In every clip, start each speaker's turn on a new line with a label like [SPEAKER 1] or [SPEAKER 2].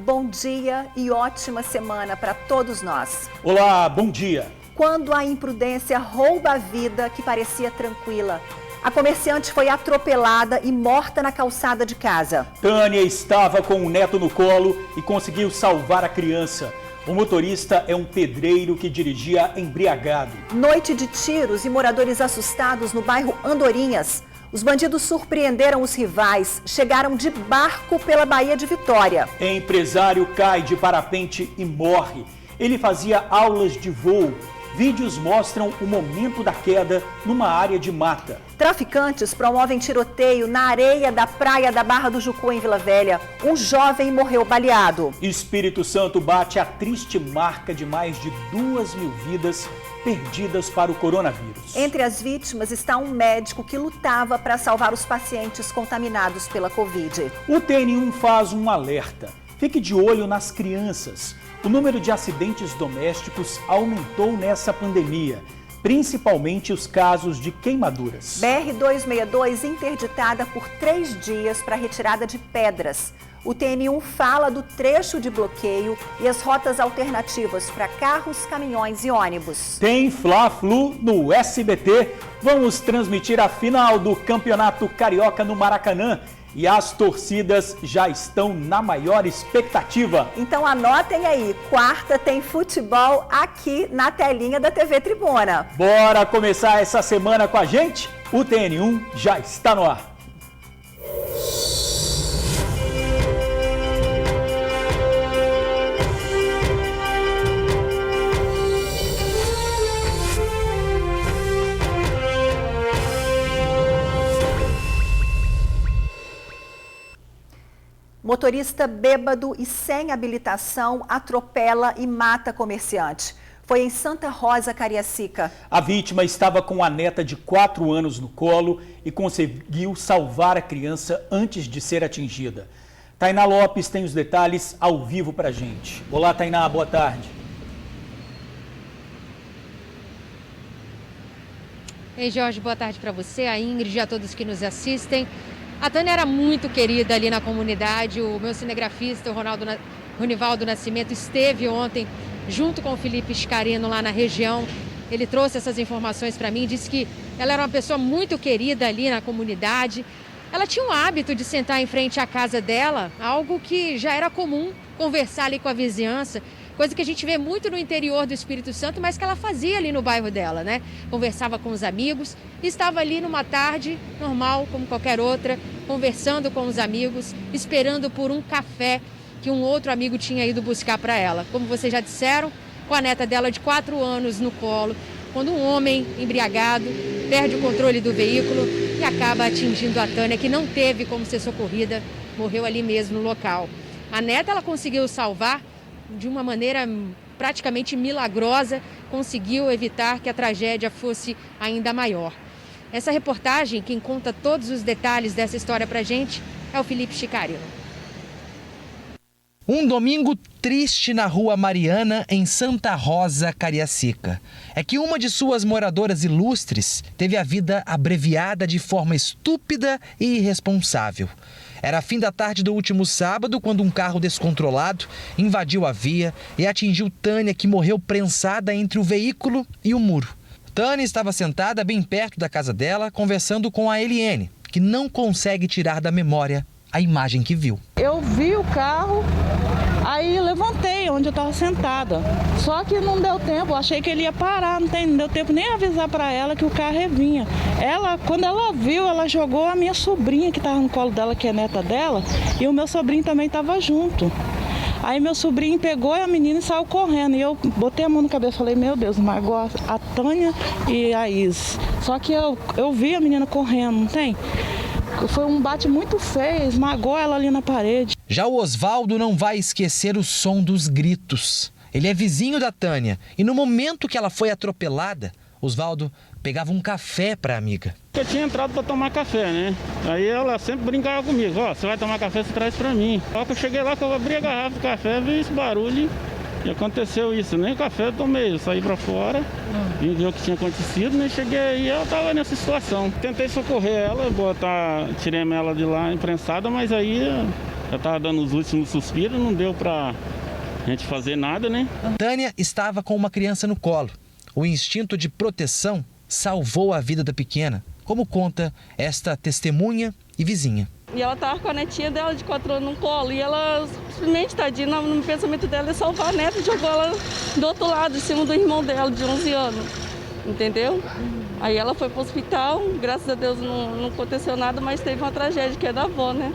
[SPEAKER 1] bom dia e ótima semana para todos nós.
[SPEAKER 2] Olá, bom dia.
[SPEAKER 1] Quando a imprudência rouba a vida que parecia tranquila, a comerciante foi atropelada e morta na calçada de casa.
[SPEAKER 2] Tânia estava com o neto no colo e conseguiu salvar a criança. O motorista é um pedreiro que dirigia embriagado.
[SPEAKER 1] Noite de tiros e moradores assustados no bairro Andorinhas. Os bandidos surpreenderam os rivais, chegaram de barco pela Baía de Vitória.
[SPEAKER 2] Empresário cai de parapente e morre. Ele fazia aulas de voo. Vídeos mostram o momento da queda numa área de mata.
[SPEAKER 1] Traficantes promovem tiroteio na areia da praia da Barra do Jucu, em Vila Velha. Um jovem morreu baleado.
[SPEAKER 2] Espírito Santo bate a triste marca de mais de 2.000 vidas perdidas para o coronavírus.
[SPEAKER 1] Entre as vítimas está um médico que lutava para salvar os pacientes contaminados pela Covid.
[SPEAKER 2] O TN1 faz um alerta. Fique de olho nas crianças. O número de acidentes domésticos aumentou nessa pandemia, principalmente os casos de queimaduras.
[SPEAKER 1] BR-262 interditada por 3 dias para retirada de pedras. O TN1 fala do trecho de bloqueio e as rotas alternativas para carros, caminhões e ônibus.
[SPEAKER 2] Tem Fla-Flu no SBT. Vamos transmitir a final do Campeonato Carioca no Maracanã. E as torcidas já estão na maior expectativa.
[SPEAKER 1] Então anotem aí, quarta tem futebol aqui na telinha da TV Tribuna.
[SPEAKER 2] Bora começar essa semana com a gente? O TN1 já está no ar.
[SPEAKER 1] Motorista bêbado e sem habilitação atropela e mata comerciante. Foi em Santa Rosa, Cariacica.
[SPEAKER 2] A vítima estava com a neta de 4 anos no colo e conseguiu salvar a criança antes de ser atingida. Tainá Lopes tem os detalhes ao vivo pra gente. Olá, Tainá, boa tarde.
[SPEAKER 3] Ei, Jorge, boa tarde para você, a Ingrid e a todos que nos assistem. A Tânia era muito querida ali na comunidade. O meu cinegrafista, o Ronivaldo Nascimento, esteve ontem junto com o Felipe Scareno lá na região. Ele trouxe essas informações para mim, disse que ela era uma pessoa muito querida ali na comunidade. Ela tinha um hábito de sentar em frente à casa dela, algo que já era comum, conversar ali com a vizinhança. Coisa que a gente vê muito no interior do Espírito Santo, mas que ela fazia ali no bairro dela, né? Conversava com os amigos, estava ali numa tarde normal, como qualquer outra, conversando com os amigos, esperando por um café que um outro amigo tinha ido buscar para ela. Como vocês já disseram, com a neta dela de 4 anos no colo, quando um homem embriagado perde o controle do veículo e acaba atingindo a Tânia, que não teve como ser socorrida, morreu ali mesmo no local. A neta ela conseguiu salvar de uma maneira praticamente milagrosa, conseguiu evitar que a tragédia fosse ainda maior. Essa reportagem, quem conta todos os detalhes dessa história pra gente, é o Felipe Scareno.
[SPEAKER 4] Um domingo triste na Rua Mariana, em Santa Rosa, Cariacica. É que uma de suas moradoras ilustres teve a vida abreviada de forma estúpida e irresponsável. Era fim da tarde do último sábado quando um carro descontrolado invadiu a via e atingiu Tânia, que morreu prensada entre o veículo e o muro. Tânia estava sentada bem perto da casa dela, conversando com a Eliene, que não consegue tirar da memória a imagem que viu.
[SPEAKER 5] Eu vi o carro, aí levantei onde eu estava sentada. Só que não deu tempo, achei que ele ia parar, não deu tempo nem avisar para ela que o carro vinha. Quando ela viu, ela jogou a minha sobrinha que estava no colo dela, que é neta dela, e o meu sobrinho também estava junto. Aí meu sobrinho pegou a menina e saiu correndo. E eu botei a mão na cabeça e falei, meu Deus, esmagou a Tânia e a Is. Só que eu vi a menina correndo, não tem? Foi um bate muito feio, esmagou ela ali na parede.
[SPEAKER 4] Já o Osvaldo não vai esquecer o som dos gritos. Ele é vizinho da Tânia e no momento que ela foi atropelada, Osvaldo pegava um café para a amiga.
[SPEAKER 6] Eu tinha entrado para tomar café, né? Aí ela sempre brincava comigo, ó, você vai tomar café, você traz para mim. Só que eu cheguei lá, que eu abri a garrafa do café, vi esse barulho e aconteceu isso. Nem café eu tomei, eu saí para fora, vim ver o que tinha acontecido, né? Cheguei e ela tava nessa situação. Tentei socorrer ela, tirei ela de lá imprensada, mas aí Já estava dando os últimos suspiros, não deu para a gente fazer nada, né?
[SPEAKER 4] Tânia estava com uma criança no colo. O instinto de proteção salvou a vida da pequena, como conta esta testemunha e vizinha.
[SPEAKER 5] E ela estava com a netinha dela de 4 anos no colo e ela simplesmente, tadinha, no pensamento dela é salvar a neta e jogou ela do outro lado, em cima do irmão dela de 11 anos, entendeu? Aí ela foi para o hospital, graças a Deus não aconteceu nada, mas teve uma tragédia que é da avó, né?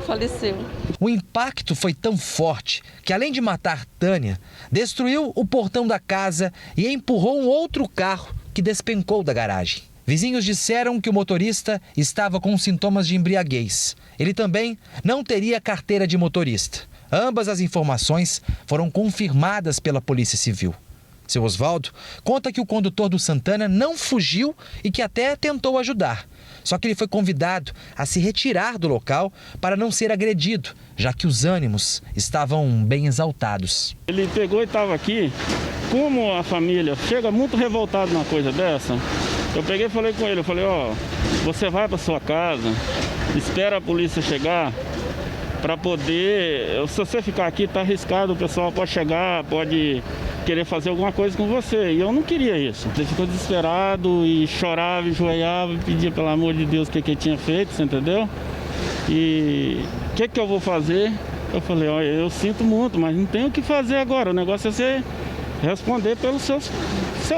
[SPEAKER 5] Faleceu.
[SPEAKER 4] O impacto foi tão forte que, além de matar Tânia, destruiu o portão da casa e empurrou um outro carro que despencou da garagem. Vizinhos disseram que o motorista estava com sintomas de embriaguez. Ele também não teria carteira de motorista. Ambas as informações foram confirmadas pela Polícia Civil. Seu Oswaldo conta que o condutor do Santana não fugiu e que até tentou ajudar. Só que ele foi convidado a se retirar do local para não ser agredido, já que os ânimos estavam bem exaltados.
[SPEAKER 6] Ele pegou e estava aqui, como a família chega muito revoltada numa coisa dessa, eu peguei e falei com ele, eu falei, ó, você vai para sua casa, espera a polícia chegar para poder, se você ficar aqui tá arriscado, o pessoal pode chegar, pode querer fazer alguma coisa com você, e eu não queria isso. Ele ficou desesperado e chorava, enjoelhava, pedia pelo amor de Deus o que ele tinha feito, você entendeu? E o que eu vou fazer? Eu falei, ó, eu sinto muito, mas não tenho o que fazer agora, o negócio é você responder pelos seus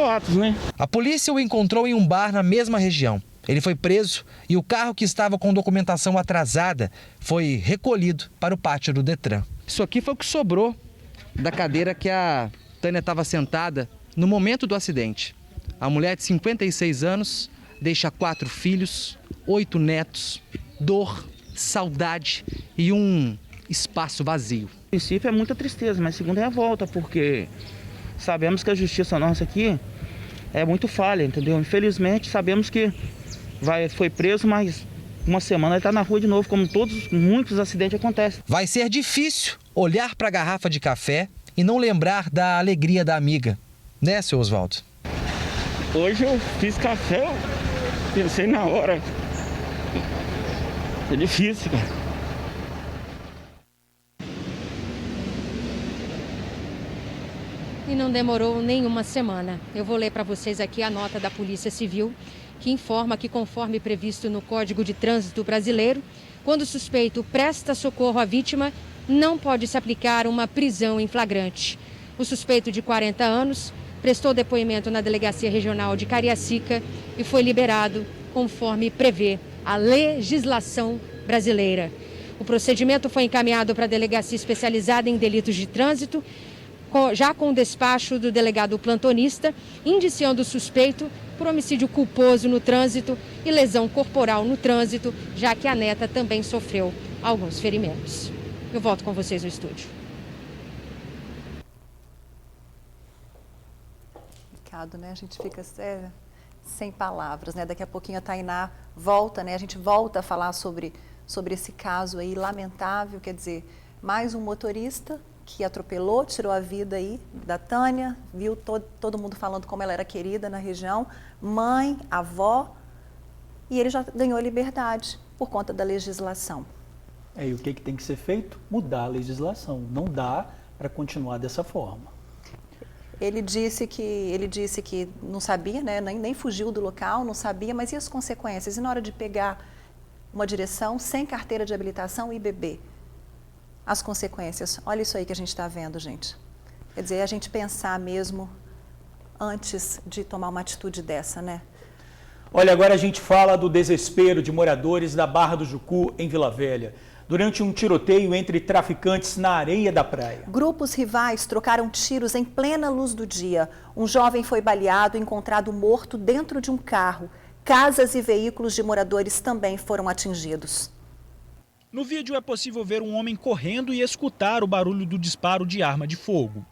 [SPEAKER 6] atos, né?
[SPEAKER 4] A polícia o encontrou em um bar na mesma região. Ele foi preso e o carro que estava com documentação atrasada foi recolhido para o pátio do Detran. Isso aqui foi o que sobrou da cadeira que a Tânia estava sentada no momento do acidente. A mulher de 56 anos deixa 4 filhos, 8 netos, dor, saudade e um espaço vazio.
[SPEAKER 7] No princípio é muita tristeza, mas segundo é a volta, porque sabemos que a justiça nossa aqui é muito falha, entendeu? Infelizmente sabemos que foi preso, mas uma semana ele está na rua de novo, como muitos acidentes acontecem.
[SPEAKER 4] Vai ser difícil olhar para a garrafa de café e não lembrar da alegria da amiga, né, seu Oswaldo?
[SPEAKER 6] Hoje eu fiz café, eu pensei na hora. É difícil, cara.
[SPEAKER 3] E não demorou nenhuma semana. Eu vou ler para vocês aqui a nota da Polícia Civil, que informa que, conforme previsto no Código de Trânsito Brasileiro, quando o suspeito presta socorro à vítima, não pode se aplicar uma prisão em flagrante. O suspeito, de 40 anos, prestou depoimento na Delegacia Regional de Cariacica e foi liberado conforme prevê a legislação brasileira. O procedimento foi encaminhado para a Delegacia Especializada em Delitos de Trânsito, já com o despacho do delegado plantonista, indiciando o suspeito por homicídio culposo no trânsito e lesão corporal no trânsito, já que a neta também sofreu alguns ferimentos. Eu volto com vocês no estúdio.
[SPEAKER 1] Ricardo, né? A gente fica sem palavras, né? Daqui a pouquinho a Tainá volta, né? A gente volta a falar sobre esse caso aí lamentável, quer dizer, mais um motorista que atropelou, tirou a vida aí da Tânia, viu todo mundo falando como ela era querida na região, mãe, avó, e ele já ganhou liberdade por conta da legislação.
[SPEAKER 2] E o que tem que ser feito? Mudar a legislação. Não dá para continuar dessa forma.
[SPEAKER 1] Ele disse que não sabia, né? Nem fugiu do local, não sabia, mas e as consequências? E na hora de pegar uma direção sem carteira de habilitação e beber? As consequências. Olha isso aí que a gente está vendo, gente. Quer dizer, a gente pensar mesmo antes de tomar uma atitude dessa, né?
[SPEAKER 2] Olha, agora a gente fala do desespero de moradores da Barra do Jucu, em Vila Velha, durante um tiroteio entre traficantes na areia da praia.
[SPEAKER 1] Grupos rivais trocaram tiros em plena luz do dia. Um jovem foi baleado e encontrado morto dentro de um carro. Casas e veículos de moradores também foram atingidos.
[SPEAKER 8] No vídeo é possível ver um homem correndo e escutar o barulho do disparo de arma de fogo.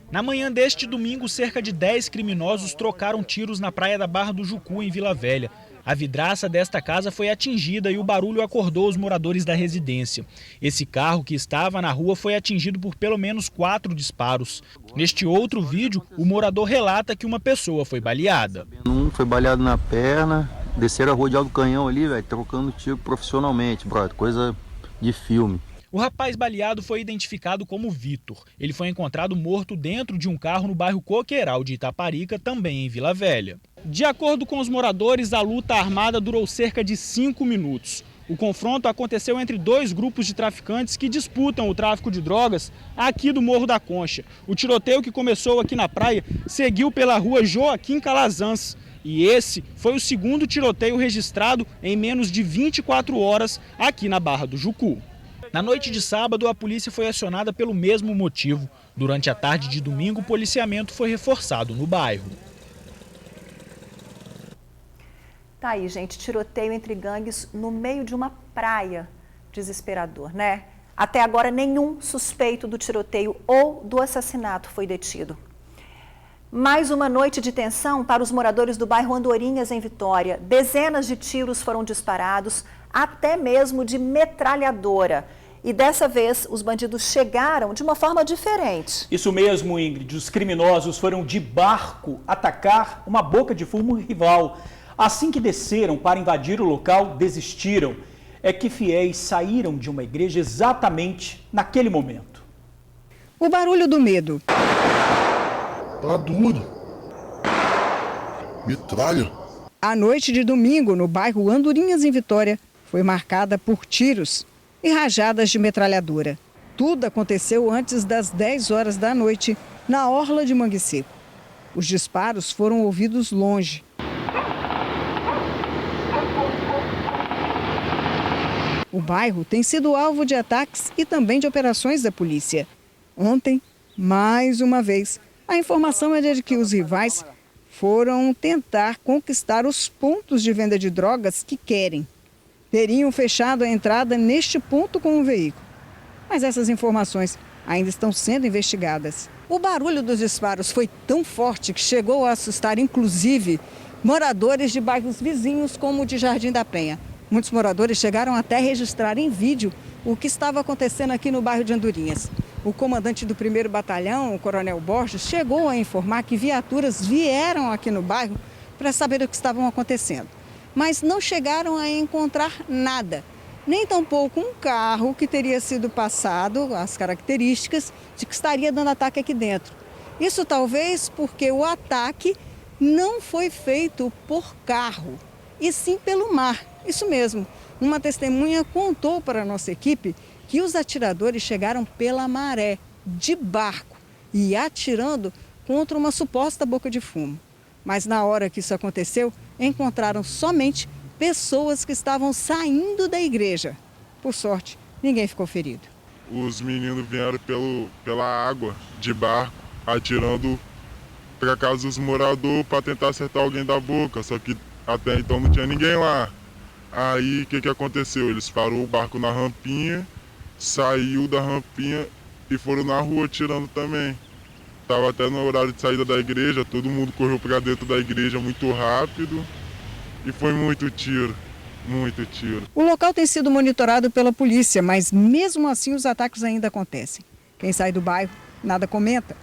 [SPEAKER 8] Na manhã deste domingo, cerca de 10 criminosos trocaram tiros na praia da Barra do Jucu, em Vila Velha. A vidraça desta casa foi atingida e o barulho acordou os moradores da residência. Esse carro que estava na rua foi atingido por pelo menos 4 disparos. Neste outro vídeo, o morador relata que uma pessoa foi baleada.
[SPEAKER 9] Um foi baleado na perna desceram a rua de Alto Canhão ali, velho, trocando tiro profissionalmente, brother, coisa de filme.
[SPEAKER 8] O rapaz baleado foi identificado como Vitor. Ele foi encontrado morto dentro de um carro no bairro Coqueiral de Itaparica, também em Vila Velha. De acordo com os moradores, a luta armada durou cerca de 5 minutos. O confronto aconteceu entre dois grupos de traficantes que disputam o tráfico de drogas aqui do Morro da Concha. O tiroteio, que começou aqui na praia, seguiu pela rua Joaquim Calazans. E esse foi o segundo tiroteio registrado em menos de 24 horas aqui na Barra do Jucu. Na noite de sábado, a polícia foi acionada pelo mesmo motivo. Durante a tarde de domingo, o policiamento foi reforçado no bairro.
[SPEAKER 1] Tá aí, gente, tiroteio entre gangues no meio de uma praia. Desesperador, né? Até agora, nenhum suspeito do tiroteio ou do assassinato foi detido. Mais uma noite de tensão para os moradores do bairro Andorinhas, em Vitória. Dezenas de tiros foram disparados, até mesmo de metralhadora. E dessa vez, os bandidos chegaram de uma forma diferente.
[SPEAKER 2] Isso mesmo, Ingrid. Os criminosos foram de barco atacar uma boca de fumo rival. Assim que desceram para invadir o local, desistiram. É que fiéis saíram de uma igreja exatamente naquele momento.
[SPEAKER 10] O barulho do medo.
[SPEAKER 11] Tá duro. Metralha.
[SPEAKER 10] A noite de domingo, no bairro Andorinhas, em Vitória, foi marcada por tiros e rajadas de metralhadora. Tudo aconteceu antes das 10 horas da noite, na orla de Mangue Seco. Os disparos foram ouvidos longe. O bairro tem sido alvo de ataques e também de operações da polícia. Ontem, mais uma vez, a informação é de que os rivais foram tentar conquistar os pontos de venda de drogas que querem. Teriam fechado a entrada neste ponto com um veículo. Mas essas informações ainda estão sendo investigadas. O barulho dos disparos foi tão forte que chegou a assustar, inclusive, moradores de bairros vizinhos, como o de Jardim da Penha. Muitos moradores chegaram até a registrar em vídeo o que estava acontecendo aqui no bairro de Andorinhas. O comandante do 1º Batalhão, o Coronel Borges, chegou a informar que viaturas vieram aqui no bairro para saber o que estavam acontecendo. Mas não chegaram a encontrar nada, nem tampouco um carro que teria sido passado, as características de que estaria dando ataque aqui dentro. Isso talvez porque o ataque não foi feito por carro, e sim pelo mar. Isso mesmo, uma testemunha contou para a nossa equipe que os atiradores chegaram pela maré, de barco, e atirando contra uma suposta boca de fumo. Mas na hora que isso aconteceu, encontraram somente pessoas que estavam saindo da igreja. Por sorte, ninguém ficou ferido.
[SPEAKER 11] Os meninos vieram pela água, de barco, atirando para casa dos moradores para tentar acertar alguém da boca, só que até então não tinha ninguém lá. Aí o que aconteceu? Eles pararam o barco na rampinha, saiu da rampinha e foram na rua atirando também. Estava até no horário de saída da igreja, todo mundo correu para dentro da igreja muito rápido e foi muito tiro, muito tiro.
[SPEAKER 10] O local tem sido monitorado pela polícia, mas mesmo assim os ataques ainda acontecem. Quem sai do bairro nada comenta,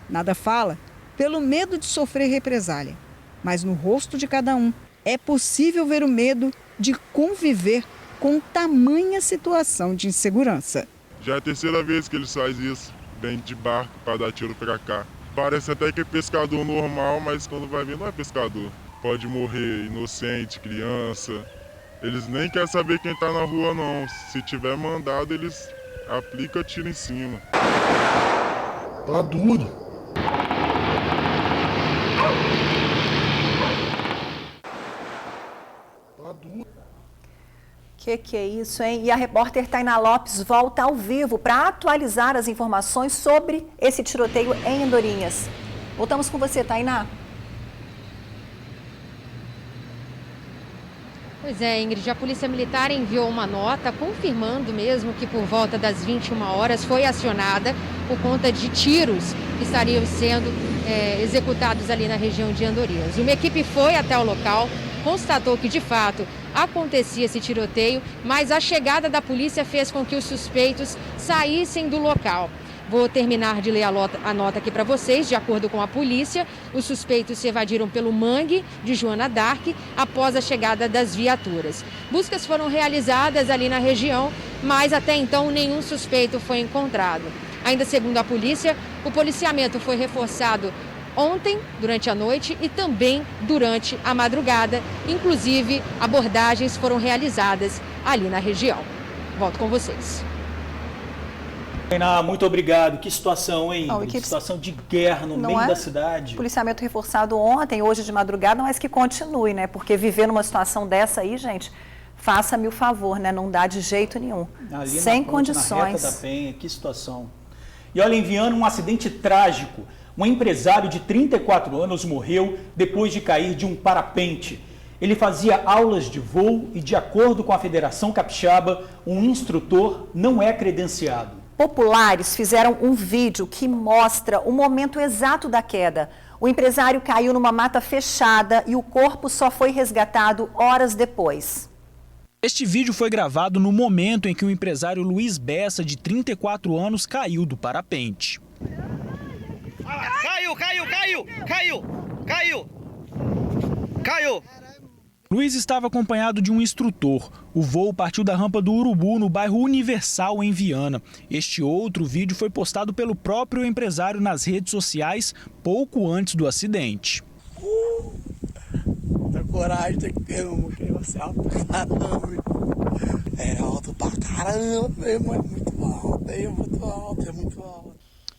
[SPEAKER 10] nada fala, pelo medo de sofrer represália. Mas no rosto de cada um é possível ver o medo de conviver com tamanha situação de insegurança.
[SPEAKER 11] Já é a terceira vez que eles fazem isso, vem de barco para dar tiro para cá. Parece até que é pescador normal, mas quando vai ver não é pescador. Pode morrer inocente, criança. Eles nem querem saber quem tá na rua não. Se tiver mandado, eles aplicam tiro em cima. Tá duro.
[SPEAKER 1] Que é isso, hein? E a repórter Tainá Lopes volta ao vivo para atualizar as informações sobre esse tiroteio em Andorinhas. Voltamos com você, Tainá.
[SPEAKER 3] Pois é, Ingrid, a Polícia Militar enviou uma nota confirmando mesmo que por volta das 21 horas foi acionada por conta de tiros que estariam sendo executados ali na região de Andorinhas. Uma equipe foi até o local, constatou que de fato acontecia esse tiroteio, mas a chegada da polícia fez com que os suspeitos saíssem do local. Vou terminar de ler a nota aqui para vocês. De acordo com a polícia, os suspeitos se evadiram pelo mangue de Joana d'Arc após a chegada das viaturas. Buscas foram realizadas ali na região, mas até então nenhum suspeito foi encontrado. Ainda segundo a polícia, o policiamento foi reforçado ontem, durante a noite e também durante a madrugada. Inclusive, abordagens foram realizadas ali na região. Volto com vocês.
[SPEAKER 2] Tainá, muito obrigado. Que situação, hein?
[SPEAKER 1] Que
[SPEAKER 2] situação de guerra no meio da cidade.
[SPEAKER 1] Policiamento reforçado ontem, hoje de madrugada, mas que continue, né? Porque viver numa situação dessa aí, gente, faça-me o favor, né? Não dá de jeito nenhum.
[SPEAKER 2] Ali
[SPEAKER 1] sem condições.
[SPEAKER 2] Na Reta da Penha, que situação. E olha, em Viana, um acidente trágico. Um empresário de 34 anos morreu depois de cair de um parapente. Ele fazia aulas de voo e, de acordo com a Federação Capixaba, um instrutor não é credenciado.
[SPEAKER 1] Populares fizeram um vídeo que mostra o momento exato da queda. O empresário caiu numa mata fechada e o corpo só foi resgatado horas depois.
[SPEAKER 8] Este vídeo foi gravado no momento em que o empresário Luiz Bessa, de 34 anos, caiu do parapente. Caiu! Luiz estava acompanhado de um instrutor. O voo partiu da rampa do Urubu, no bairro Universal, em Viana. Este outro vídeo foi postado pelo próprio empresário nas redes sociais pouco antes do acidente.
[SPEAKER 12] Tem coragem, tem que ter uma, que você é alto pra caramba. É alto pra caramba, é muito alto, é muito alto, é muito alto.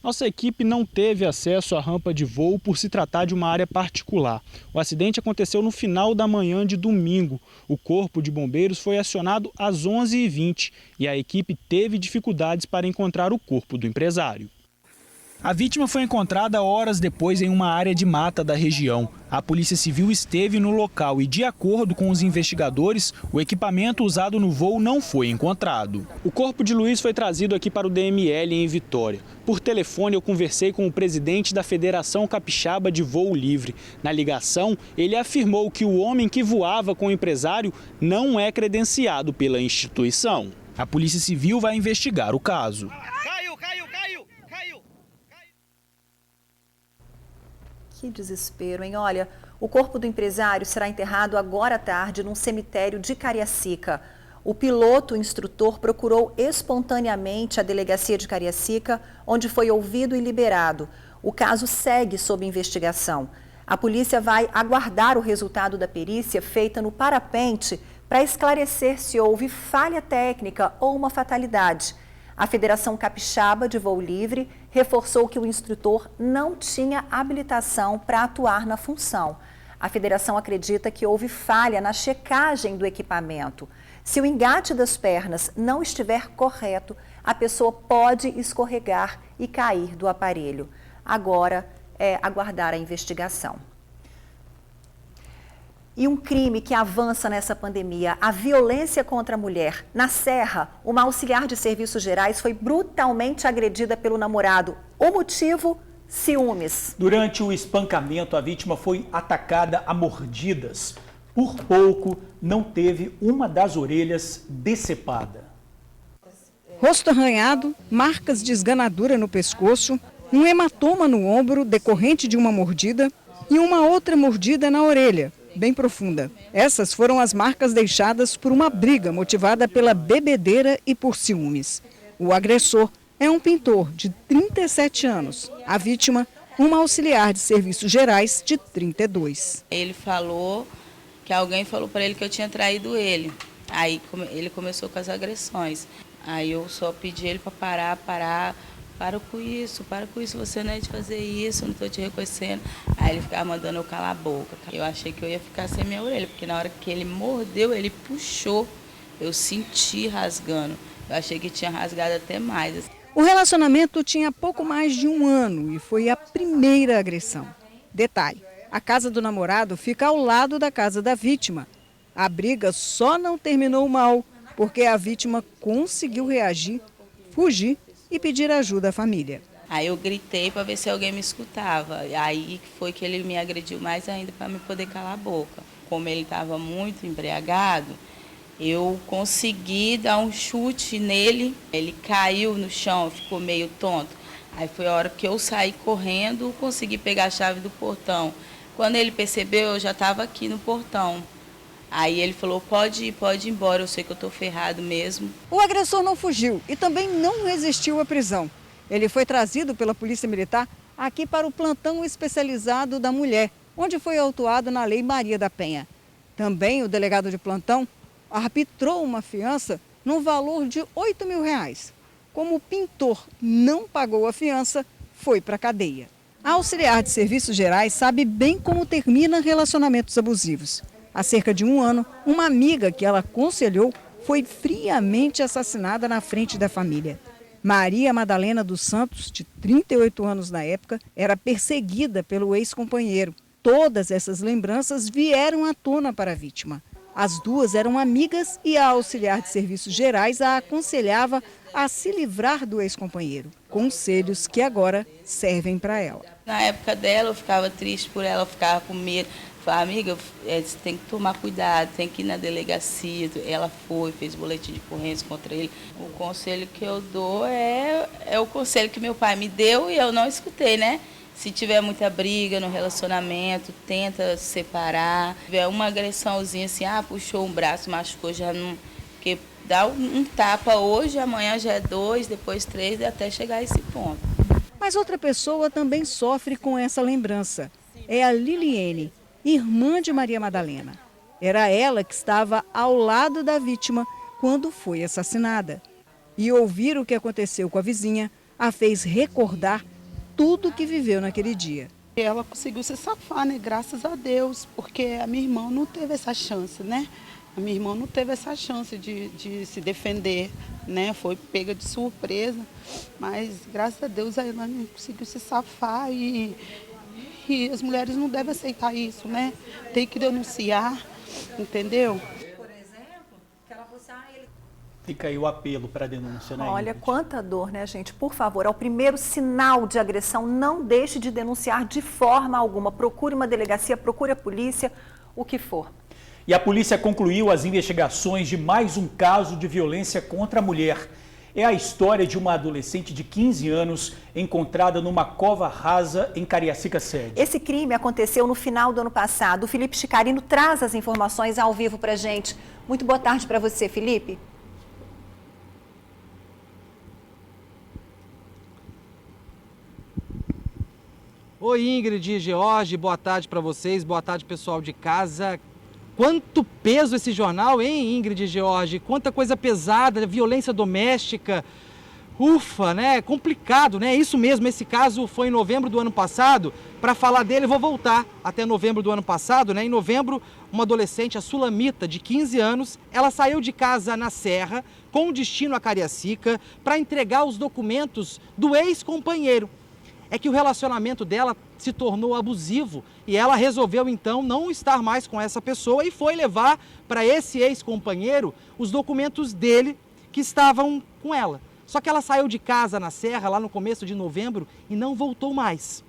[SPEAKER 8] Nossa equipe não teve acesso à rampa de voo por se tratar de uma área particular. O acidente aconteceu no final da manhã de domingo. O corpo de bombeiros foi acionado às 11h20 e a equipe teve dificuldades para encontrar o corpo do empresário. A vítima foi encontrada horas depois em uma área de mata da região. A Polícia Civil esteve no local e, de acordo com os investigadores, o equipamento usado no voo não foi encontrado. O corpo de Luiz foi trazido aqui para o DML em Vitória. Por telefone, eu conversei com o presidente da Federação Capixaba de Voo Livre. Na ligação, ele afirmou que o homem que voava com o empresário não é credenciado pela instituição. A Polícia Civil vai investigar o caso.
[SPEAKER 1] Que desespero, hein? Olha, o corpo do empresário será enterrado agora à tarde num cemitério de Cariacica. O piloto, o instrutor, procurou espontaneamente a delegacia de Cariacica, onde foi ouvido e liberado. O caso segue sob investigação. A polícia vai aguardar o resultado da perícia feita no parapente para esclarecer se houve falha técnica ou uma fatalidade. A Federação Capixaba de Voo Livre reforçou que o instrutor não tinha habilitação para atuar na função. A federação acredita que houve falha na checagem do equipamento. Se o engate das pernas não estiver correto, a pessoa pode escorregar e cair do aparelho. Agora é aguardar a investigação. E um crime que avança nessa pandemia, a violência contra a mulher. Na Serra, uma auxiliar de serviços gerais foi brutalmente agredida pelo namorado. O motivo? Ciúmes.
[SPEAKER 2] Durante o espancamento, a vítima foi atacada a mordidas. Por pouco, não teve uma das orelhas decepada.
[SPEAKER 10] Rosto arranhado, marcas de esganadura no pescoço, um hematoma no ombro decorrente de uma mordida e uma outra mordida na orelha, bem profunda. Essas foram as marcas deixadas por uma briga motivada pela bebedeira e por ciúmes. O agressor é um pintor de 37 anos. A vítima, uma auxiliar de serviços gerais de 32.
[SPEAKER 13] Ele falou que alguém falou para ele que eu tinha traído ele. Aí ele começou com as agressões. Aí eu só pedi ele para parar. Para com isso, você não é de fazer isso, não estou te reconhecendo. Aí ele ficava mandando eu calar a boca. Eu achei que eu ia ficar sem minha orelha, porque na hora que ele mordeu, ele puxou, eu senti rasgando. Eu achei que tinha rasgado até mais.
[SPEAKER 10] O relacionamento tinha pouco mais de um ano e foi a primeira agressão. Detalhe, a casa do namorado fica ao lado da casa da vítima. A briga só não terminou mal, porque a vítima conseguiu reagir, fugir e pedir ajuda à família.
[SPEAKER 13] Aí eu gritei para ver se alguém me escutava. Aí foi que ele me agrediu mais ainda para me poder calar a boca. Como ele estava muito embriagado, eu consegui dar um chute nele. Ele caiu no chão, ficou meio tonto. Aí foi a hora que eu saí correndo, consegui pegar a chave do portão. Quando ele percebeu, eu já estava aqui no portão. Aí ele falou, pode ir embora, eu sei que eu estou ferrado mesmo.
[SPEAKER 10] O agressor não fugiu e também não resistiu à prisão. Ele foi trazido pela Polícia Militar aqui para o plantão especializado da mulher, onde foi autuado na Lei Maria da Penha. Também o delegado de plantão arbitrou uma fiança no valor de R$8.000. Como o pintor não pagou a fiança, foi para a cadeia. A auxiliar de serviços gerais sabe bem como termina relacionamentos abusivos. Há cerca de 1 ano, uma amiga que ela aconselhou foi friamente assassinada na frente da família. Maria Madalena dos Santos, de 38 anos na época, era perseguida pelo ex-companheiro. Todas essas lembranças vieram à tona para a vítima. As duas eram amigas e a auxiliar de serviços gerais a aconselhava a se livrar do ex-companheiro. Conselhos que agora servem para ela.
[SPEAKER 13] Na época dela, eu ficava triste por ela, eu ficava com medo. Falei, amiga, você tem que tomar cuidado, tem que ir na delegacia. Ela foi, fez boletim de ocorrência contra ele. O conselho que eu dou é o conselho que meu pai me deu e eu não escutei, né? Se tiver muita briga no relacionamento, tenta se separar. Se tiver uma agressãozinha assim, puxou um braço, machucou, já não... Porque dá um tapa hoje, amanhã já é 2, depois 3, até chegar a esse ponto.
[SPEAKER 10] Mas outra pessoa também sofre com essa lembrança. É a Liliene, irmã de Maria Madalena. Era ela que estava ao lado da vítima quando foi assassinada. E ouvir o que aconteceu com a vizinha a fez recordar tudo que viveu naquele dia.
[SPEAKER 14] Ela conseguiu se safar, né? Graças a Deus, porque a minha irmã não teve essa chance, né? A minha irmã não teve essa chance de se defender, né? Foi pega de surpresa, mas graças a Deus ela conseguiu se safar e as mulheres não devem aceitar isso, né? Tem que denunciar, entendeu?
[SPEAKER 2] Fica aí o apelo para a denúncia, né?
[SPEAKER 1] Olha, quanta dor, né, gente? Por favor, ao primeiro sinal de agressão, não deixe de denunciar de forma alguma. Procure uma delegacia, procure a polícia, o que for.
[SPEAKER 2] E a polícia concluiu as investigações de mais um caso de violência contra a mulher. É a história de uma adolescente de 15 anos encontrada numa cova rasa em Cariacica Sede.
[SPEAKER 1] Esse crime aconteceu no final do ano passado. O Felipe Chicarino traz as informações ao vivo pra gente. Muito boa tarde para você, Felipe.
[SPEAKER 4] Oi, Ingrid e George, boa tarde para vocês, boa tarde pessoal de casa. Quanto peso esse jornal, hein, Ingrid e George? Quanta coisa pesada, violência doméstica. Ufa, né? Complicado, né? Isso mesmo, esse caso foi em novembro do ano passado. Para falar dele, eu vou voltar até novembro do ano passado, né? Em novembro, uma adolescente, a Sulamita, de 15 anos, ela saiu de casa na Serra, com destino a Cariacica, para entregar os documentos do ex-companheiro. É que o relacionamento dela se tornou abusivo e ela resolveu então não estar mais com essa pessoa e foi levar para esse ex-companheiro os documentos dele que estavam com ela. Só que ela saiu de casa na Serra lá no começo de novembro e não voltou mais.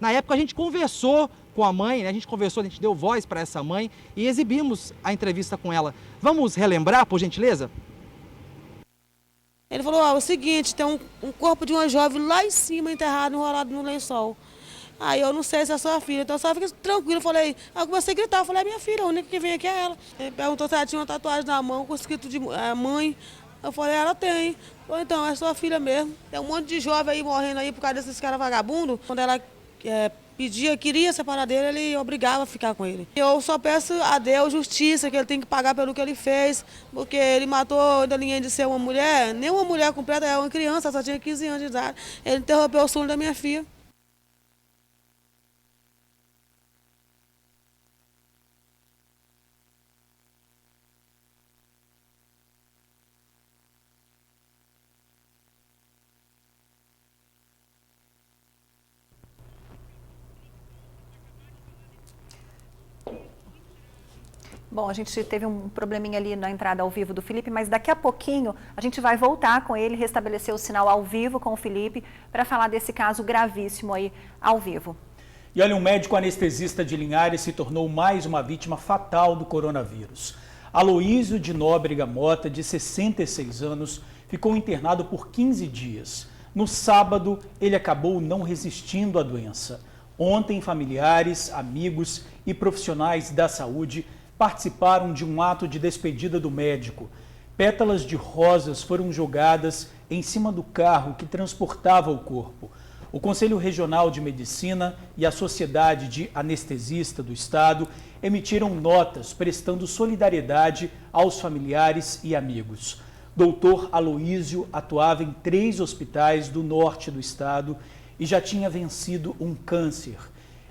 [SPEAKER 4] Na época a gente conversou com a mãe, né? A gente deu voz para essa mãe e exibimos a entrevista com ela. Vamos relembrar, por gentileza?
[SPEAKER 15] Ele falou, é o seguinte, tem um corpo de uma jovem lá em cima, enterrado, enrolado no lençol. Aí eu não sei se é sua filha, então só fica tranquilo. Eu falei, aí eu comecei a gritar, eu falei, é minha filha, a única que vem aqui é ela. Ele perguntou se ela tinha uma tatuagem na mão com escrito de mãe. Eu falei, ela tem. Ou então, é sua filha mesmo. Tem um monte de jovem aí morrendo aí por causa desses caras vagabundos. Quando ela queria separar dele, ele obrigava a ficar com ele. Eu só peço a Deus justiça, que ele tem que pagar pelo que ele fez, porque ele matou da linha de ser uma mulher, nem uma mulher completa, é uma criança, só tinha 15 anos de idade. Ele interrompeu o sono da minha filha.
[SPEAKER 1] Bom, a gente teve um probleminha ali na entrada ao vivo do Felipe, mas daqui a pouquinho a gente vai voltar com ele, restabelecer o sinal ao vivo com o Felipe, para falar desse caso gravíssimo aí ao vivo.
[SPEAKER 2] E olha, um médico anestesista de Linhares se tornou mais uma vítima fatal do coronavírus. Aloísio de Nóbrega Mota, de 66 anos, ficou internado por 15 dias. No sábado, ele acabou não resistindo à doença. Ontem, familiares, amigos e profissionais da saúde participaram de um ato de despedida do médico. Pétalas de rosas foram jogadas em cima do carro que transportava o corpo. O Conselho Regional de Medicina e a Sociedade de Anestesista do Estado emitiram notas prestando solidariedade aos familiares e amigos. Dr. Aloísio atuava em 3 hospitais do norte do estado e já tinha vencido um câncer.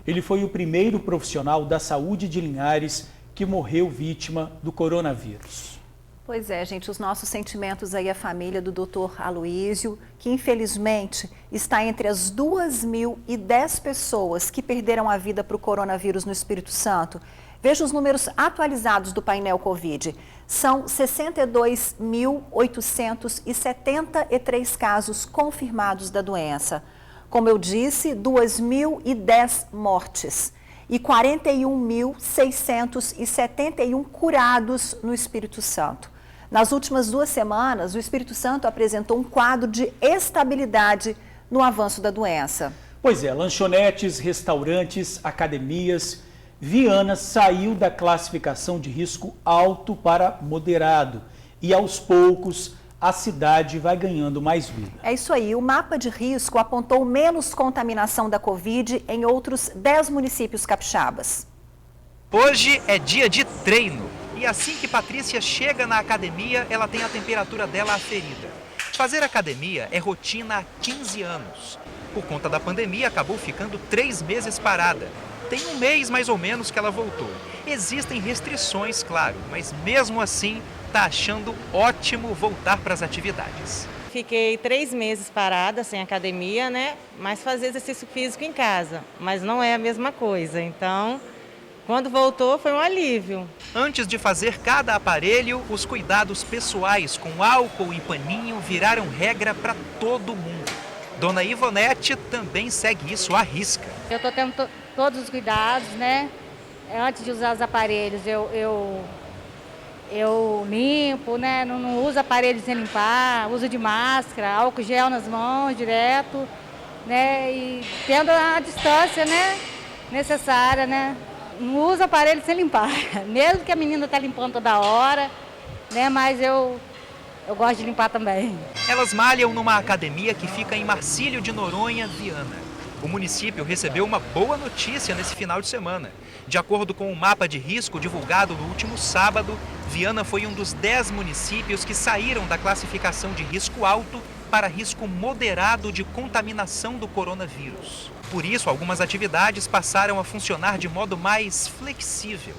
[SPEAKER 2] Ele foi o primeiro profissional da saúde de Linhares que morreu vítima do coronavírus.
[SPEAKER 1] Pois é, gente, os nossos sentimentos aí à família do Dr. Aloísio, que infelizmente está entre as 2.010 pessoas que perderam a vida para o coronavírus no Espírito Santo. Veja os números atualizados do painel Covid. São 62.873 casos confirmados da doença. Como eu disse, 2.010 mortes e 41.671 curados no Espírito Santo. Nas últimas 2 semanas, o Espírito Santo apresentou um quadro de estabilidade no avanço da doença.
[SPEAKER 2] Pois é, lanchonetes, restaurantes, academias. Viana saiu da classificação de risco alto para moderado e, aos poucos, a cidade vai ganhando mais vida.
[SPEAKER 1] É isso aí, o mapa de risco apontou menos contaminação da Covid em outros 10 municípios capixabas.
[SPEAKER 16] Hoje é dia de treino e assim que Patrícia chega na academia, ela tem a temperatura dela aferida. Fazer academia é rotina há 15 anos. Por conta da pandemia, acabou ficando 3 meses parada. Tem 1 mês mais ou menos que ela voltou. Existem restrições, claro, mas mesmo assim está achando ótimo voltar para as atividades.
[SPEAKER 17] Fiquei 3 meses parada, sem academia, né? Mas fazer exercício físico em casa. Mas não é a mesma coisa, então quando voltou foi um alívio.
[SPEAKER 16] Antes de fazer cada aparelho, os cuidados pessoais com álcool e paninho viraram regra para todo mundo. Dona Ivonete também segue isso à risca.
[SPEAKER 18] Eu estou tendo todos os cuidados, né? Antes de usar os aparelhos, eu limpo, né? Não uso aparelho sem limpar, uso de máscara, álcool gel nas mãos direto, né? E tendo a distância, né? Necessária, né? Não uso aparelho sem limpar, mesmo que a menina está limpando toda hora, né? Mas eu gosto de limpar também.
[SPEAKER 16] Elas malham numa academia que fica em Marcílio de Noronha, Viana. O município recebeu uma boa notícia nesse final de semana. De acordo com o mapa de risco divulgado no último sábado, Viana foi um dos 10 municípios que saíram da classificação de risco alto para risco moderado de contaminação do coronavírus. Por isso, algumas atividades passaram a funcionar de modo mais flexível.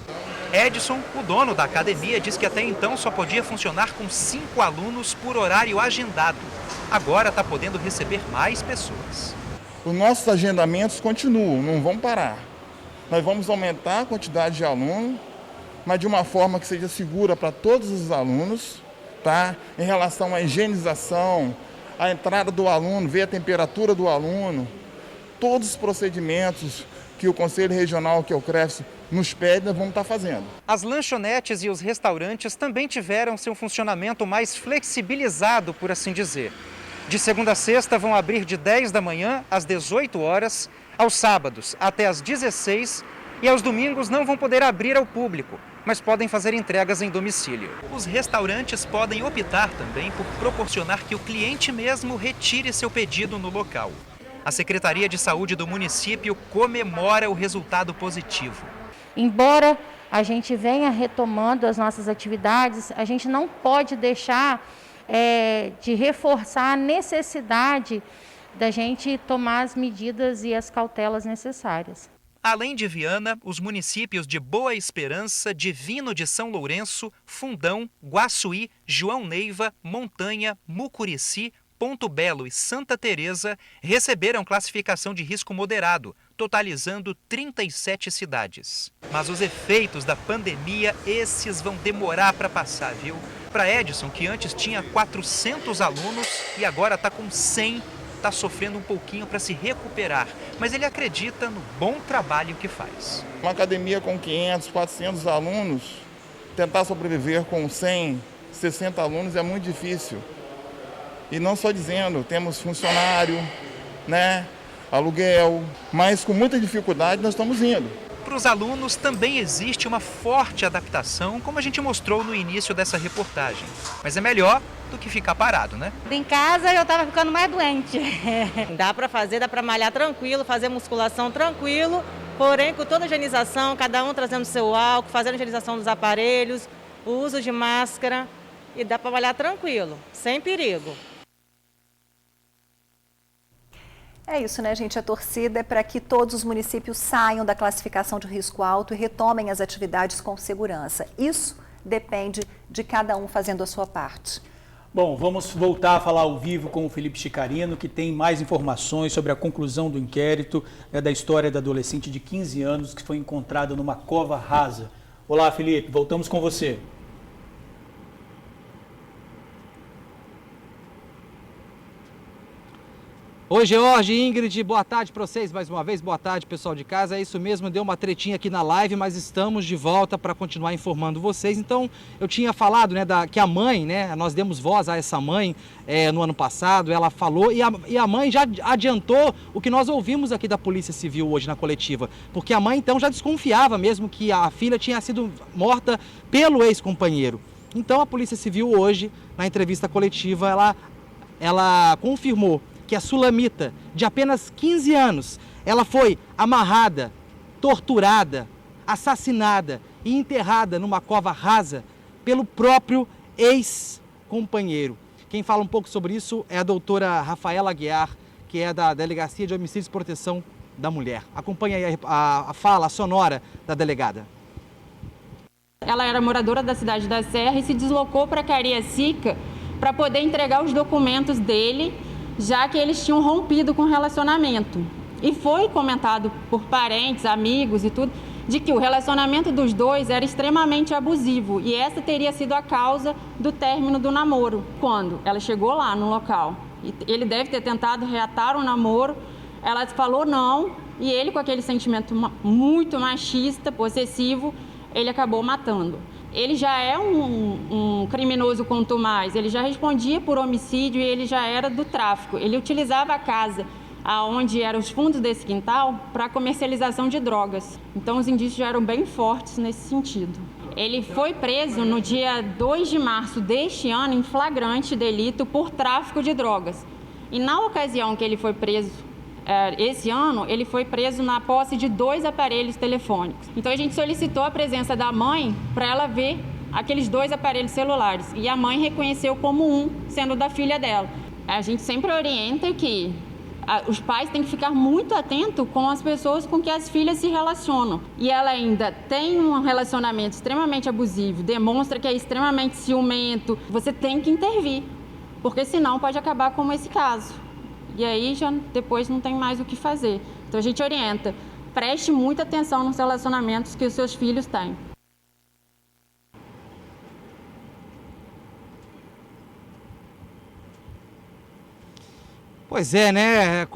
[SPEAKER 16] Edson, o dono da academia, diz que até então só podia funcionar com 5 alunos por horário agendado. Agora está podendo receber mais pessoas.
[SPEAKER 19] Os nossos agendamentos continuam, não vão parar. Nós vamos aumentar a quantidade de alunos, mas de uma forma que seja segura para todos os alunos, tá? Em relação à higienização, a entrada do aluno, ver a temperatura do aluno, todos os procedimentos que o Conselho Regional, que é o CREFS, nos pede, nós vamos estar fazendo.
[SPEAKER 16] As lanchonetes e os restaurantes também tiveram seu funcionamento mais flexibilizado, por assim dizer. De segunda a sexta vão abrir de 10 da manhã às 18 horas, aos sábados até às 16 e aos domingos não vão poder abrir ao público, mas podem fazer entregas em domicílio. Os restaurantes podem optar também por proporcionar que o cliente mesmo retire seu pedido no local. A Secretaria de Saúde do município comemora o resultado positivo.
[SPEAKER 18] Embora a gente venha retomando as nossas atividades, a gente não pode deixar de reforçar a necessidade da gente tomar as medidas e as cautelas necessárias.
[SPEAKER 16] Além de Viana, os municípios de Boa Esperança, Divino de São Lourenço, Fundão, Guaçuí, João Neiva, Montanha, Mucurici, Ponto Belo e Santa Teresa receberam classificação de risco moderado, totalizando 37 cidades. Mas os efeitos da pandemia, esses vão demorar para passar, viu? Para Edson, que antes tinha 400 alunos e agora está com 100, está sofrendo um pouquinho para se recuperar. Mas ele acredita no bom trabalho que faz.
[SPEAKER 19] Uma academia com 500, 400 alunos, tentar sobreviver com 100, 60 alunos é muito difícil. E não só dizendo, temos funcionário, né, aluguel, mas com muita dificuldade nós estamos indo.
[SPEAKER 16] Para os alunos também existe uma forte adaptação, como a gente mostrou no início dessa reportagem. Mas é melhor do que ficar parado, né?
[SPEAKER 18] Em casa eu estava ficando mais doente.
[SPEAKER 17] Dá para fazer, dá para malhar tranquilo, fazer musculação tranquilo, porém com toda a higienização, cada um trazendo seu álcool, fazendo a higienização dos aparelhos, o uso de máscara e dá para malhar tranquilo, sem perigo.
[SPEAKER 1] É isso, né, gente? A torcida é para que todos os municípios saiam da classificação de risco alto e retomem as atividades com segurança. Isso depende de cada um fazendo a sua parte.
[SPEAKER 2] Bom, vamos voltar a falar ao vivo com o Felipe Chicarino, que tem mais informações sobre a conclusão do inquérito da história da adolescente de 15 anos que foi encontrada numa cova rasa. Olá, Felipe, voltamos com você.
[SPEAKER 4] Oi, George, Ingrid, boa tarde para vocês mais uma vez, boa tarde, pessoal de casa. É isso mesmo, deu uma tretinha aqui na live, mas estamos de volta para continuar informando vocês. Então, eu tinha falado, né, que a mãe, né, nós demos voz a essa mãe no ano passado, ela falou, e a mãe já adiantou o que nós ouvimos aqui da Polícia Civil hoje na coletiva, porque a mãe então já desconfiava mesmo que a filha tinha sido morta pelo ex-companheiro. Então, a Polícia Civil hoje, na entrevista coletiva, ela confirmou que a Sulamita, de apenas 15 anos, ela foi amarrada, torturada, assassinada e enterrada numa cova rasa pelo próprio ex-companheiro. Quem fala um pouco sobre isso é a doutora Rafaela Aguiar, que é da Delegacia de Homicídios e Proteção da Mulher. Acompanhe aí a fala sonora da delegada.
[SPEAKER 20] Ela era moradora da cidade da Serra e se deslocou para Cariacica para poder entregar os documentos dele, já que eles tinham rompido com o relacionamento. E foi comentado por parentes, amigos e tudo, de que o relacionamento dos dois era extremamente abusivo e essa teria sido a causa do término do namoro. Quando ela chegou lá no local, ele deve ter tentado reatar o namoro, ela falou não e ele, com aquele sentimento muito machista, possessivo, ele acabou matando. Ele já é um criminoso contumaz, ele já respondia por homicídio e ele já era do tráfico. Ele utilizava a casa onde eram os fundos desse quintal para comercialização de drogas. Então os indícios já eram bem fortes nesse sentido. Ele foi preso no dia 2 de março deste ano em flagrante delito por tráfico de drogas. E na ocasião que ele foi preso, esse ano, ele foi preso na posse de 2 aparelhos telefônicos. Então a gente solicitou a presença da mãe para ela ver aqueles 2 aparelhos celulares. E a mãe reconheceu como um, sendo da filha dela. A gente sempre orienta que os pais têm que ficar muito atentos com as pessoas com que as filhas se relacionam. E ela ainda tem um relacionamento extremamente abusivo, demonstra que é extremamente ciumento. Você tem que intervir, porque senão pode acabar como esse caso. E aí já depois não tem mais o que fazer. Então a gente orienta, preste muita atenção nos relacionamentos que os seus filhos têm.
[SPEAKER 4] Pois é, né?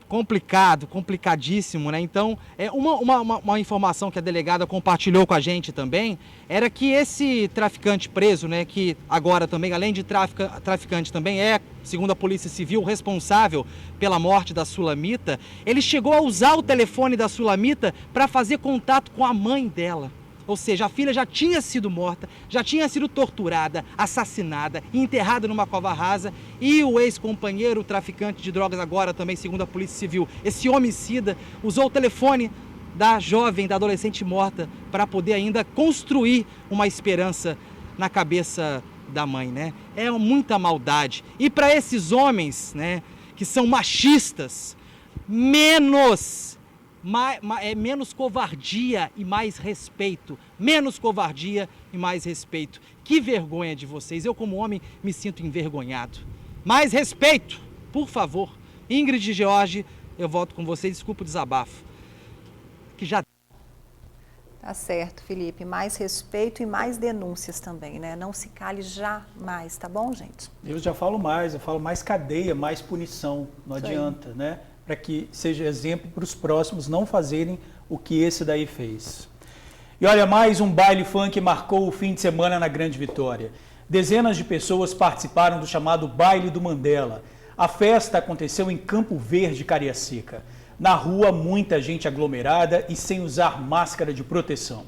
[SPEAKER 4] Complicado, complicadíssimo, né? Então, uma informação que a delegada compartilhou com a gente também era que esse traficante preso, né, que agora também, além de traficante, também é, segundo a Polícia Civil, responsável pela morte da Sulamita, ele chegou a usar o telefone da Sulamita para fazer contato com a mãe dela. Ou seja, a filha já tinha sido morta, já tinha sido torturada, assassinada, enterrada numa cova rasa e o ex-companheiro, o traficante de drogas agora também, segundo a Polícia Civil, esse homicida usou o telefone da jovem, da adolescente morta para poder ainda construir uma esperança na cabeça da mãe, né? É muita maldade. E para esses homens, né, que são machistas, menos covardia e mais respeito. Menos covardia e mais respeito. Que vergonha de vocês. Eu, como homem, me sinto envergonhado. Mais respeito, por favor. Ingrid e George, eu volto com vocês. Desculpa o desabafo. Que já...
[SPEAKER 1] Tá certo, Felipe. Mais respeito e mais denúncias também, né? Não se cale jamais, tá bom, gente?
[SPEAKER 2] Eu já falo mais, cadeia, mais punição. Não adianta, né? Para que seja exemplo para os próximos não fazerem o que esse daí fez. E olha, mais um baile funk marcou o fim de semana na Grande Vitória. Dezenas de pessoas participaram do chamado Baile do Mandela. A festa aconteceu em Campo Verde, Cariacica. Na rua, muita gente aglomerada e sem usar máscara de proteção.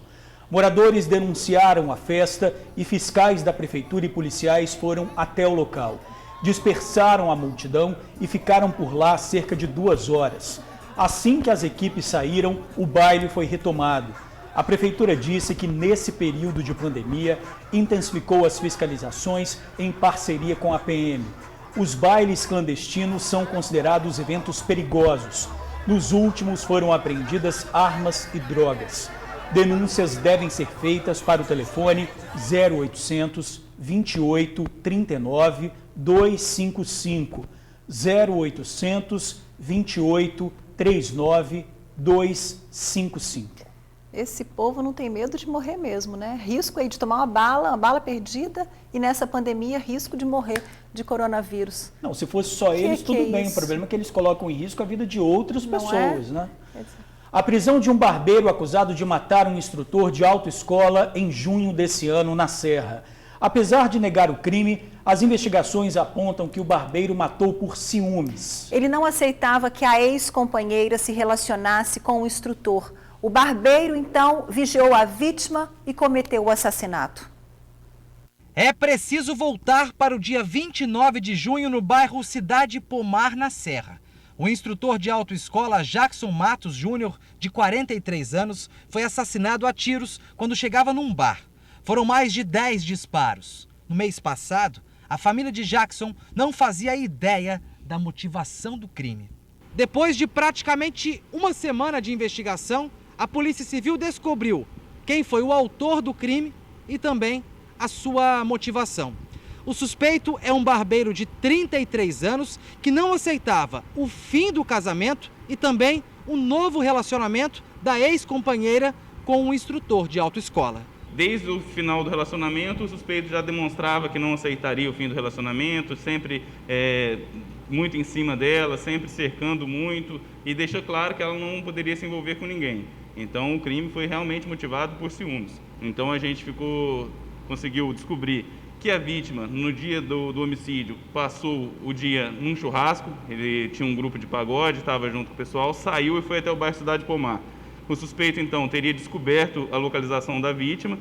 [SPEAKER 2] Moradores denunciaram a festa e fiscais da prefeitura e policiais foram até o local. Dispersaram a multidão e ficaram por lá cerca de 2 horas. Assim que as equipes saíram, o baile foi retomado. A prefeitura disse que nesse período de pandemia intensificou as fiscalizações em parceria com a PM. Os bailes clandestinos são considerados eventos perigosos. Nos últimos foram apreendidas armas e drogas. Denúncias devem ser feitas para o telefone 0800 28 39 255, 0800 28 39 255.
[SPEAKER 1] Esse povo não tem medo de morrer mesmo, né? Risco aí de tomar uma bala perdida e nessa pandemia risco de morrer de coronavírus.
[SPEAKER 2] Não, se fosse só eles, tudo bem. O problema é que eles colocam em risco a vida de outras pessoas, né? A prisão de um barbeiro acusado de matar um instrutor de autoescola em junho desse ano na Serra. Apesar de negar o crime, as investigações apontam que o barbeiro matou por ciúmes.
[SPEAKER 1] Ele não aceitava que a ex-companheira se relacionasse com o instrutor. O barbeiro, então, vigiou a vítima e cometeu o assassinato.
[SPEAKER 4] É preciso voltar para o dia 29 de junho no bairro Cidade Pomar, na Serra. O instrutor de autoescola Jackson Matos Júnior, de 43 anos, foi assassinado a tiros quando chegava num bar. Foram mais de 10 disparos. No mês passado, a família de Jackson não fazia ideia da motivação do crime. Depois de praticamente uma semana de investigação, a Polícia Civil descobriu quem foi o autor do crime e também a sua motivação. O suspeito é um barbeiro de 33 anos que não aceitava o fim do casamento e também o novo relacionamento da ex-companheira com um instrutor de autoescola.
[SPEAKER 6] Desde o final do relacionamento, o suspeito já demonstrava que não aceitaria o fim do relacionamento, sempre muito em cima dela, sempre cercando muito e deixou claro que ela não poderia se envolver com ninguém. Então o crime foi realmente motivado por ciúmes. Então a gente conseguiu descobrir que a vítima, no dia do homicídio, passou o dia num churrasco. Ele tinha um grupo de pagode, estava junto com o pessoal, saiu e foi até o bairro Cidade Pomar. O suspeito, então, teria descoberto a localização da vítima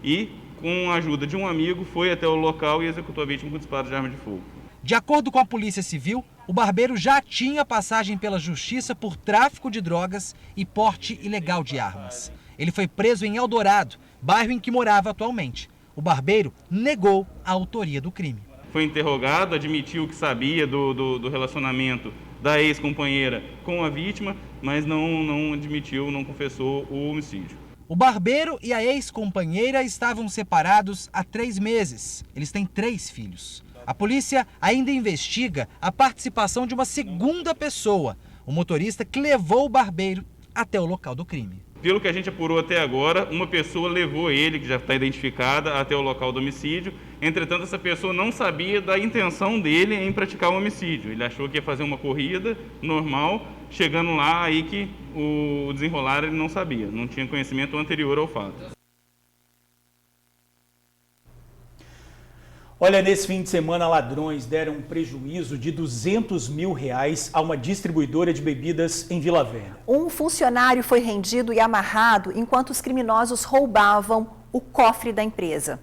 [SPEAKER 6] e, com a ajuda de um amigo, foi até o local e executou a vítima com disparo de arma de fogo.
[SPEAKER 4] De acordo com a Polícia Civil, o barbeiro já tinha passagem pela Justiça por tráfico de drogas e porte ilegal de armas. Ele foi preso em Eldorado, bairro em que morava atualmente. O barbeiro negou a autoria do crime.
[SPEAKER 6] Foi interrogado, admitiu que sabia do relacionamento da ex-companheira com a vítima, mas não admitiu, não confessou o homicídio.
[SPEAKER 4] O barbeiro e a ex-companheira estavam separados há 3 meses. Eles têm 3 filhos. A polícia ainda investiga a participação de uma segunda pessoa, o motorista que levou o barbeiro até o local do crime.
[SPEAKER 6] Pelo que a gente apurou até agora, uma pessoa levou ele, que já está identificada, até o local do homicídio. Entretanto, essa pessoa não sabia da intenção dele em praticar o homicídio. Ele achou que ia fazer uma corrida normal, chegando lá, aí que o desenrolar ele não sabia, não tinha conhecimento anterior ao fato.
[SPEAKER 2] Olha, nesse fim de semana, ladrões deram um prejuízo de R$200 mil a uma distribuidora de bebidas em Vila Velha.
[SPEAKER 1] Um funcionário foi rendido e amarrado enquanto os criminosos roubavam o cofre da empresa.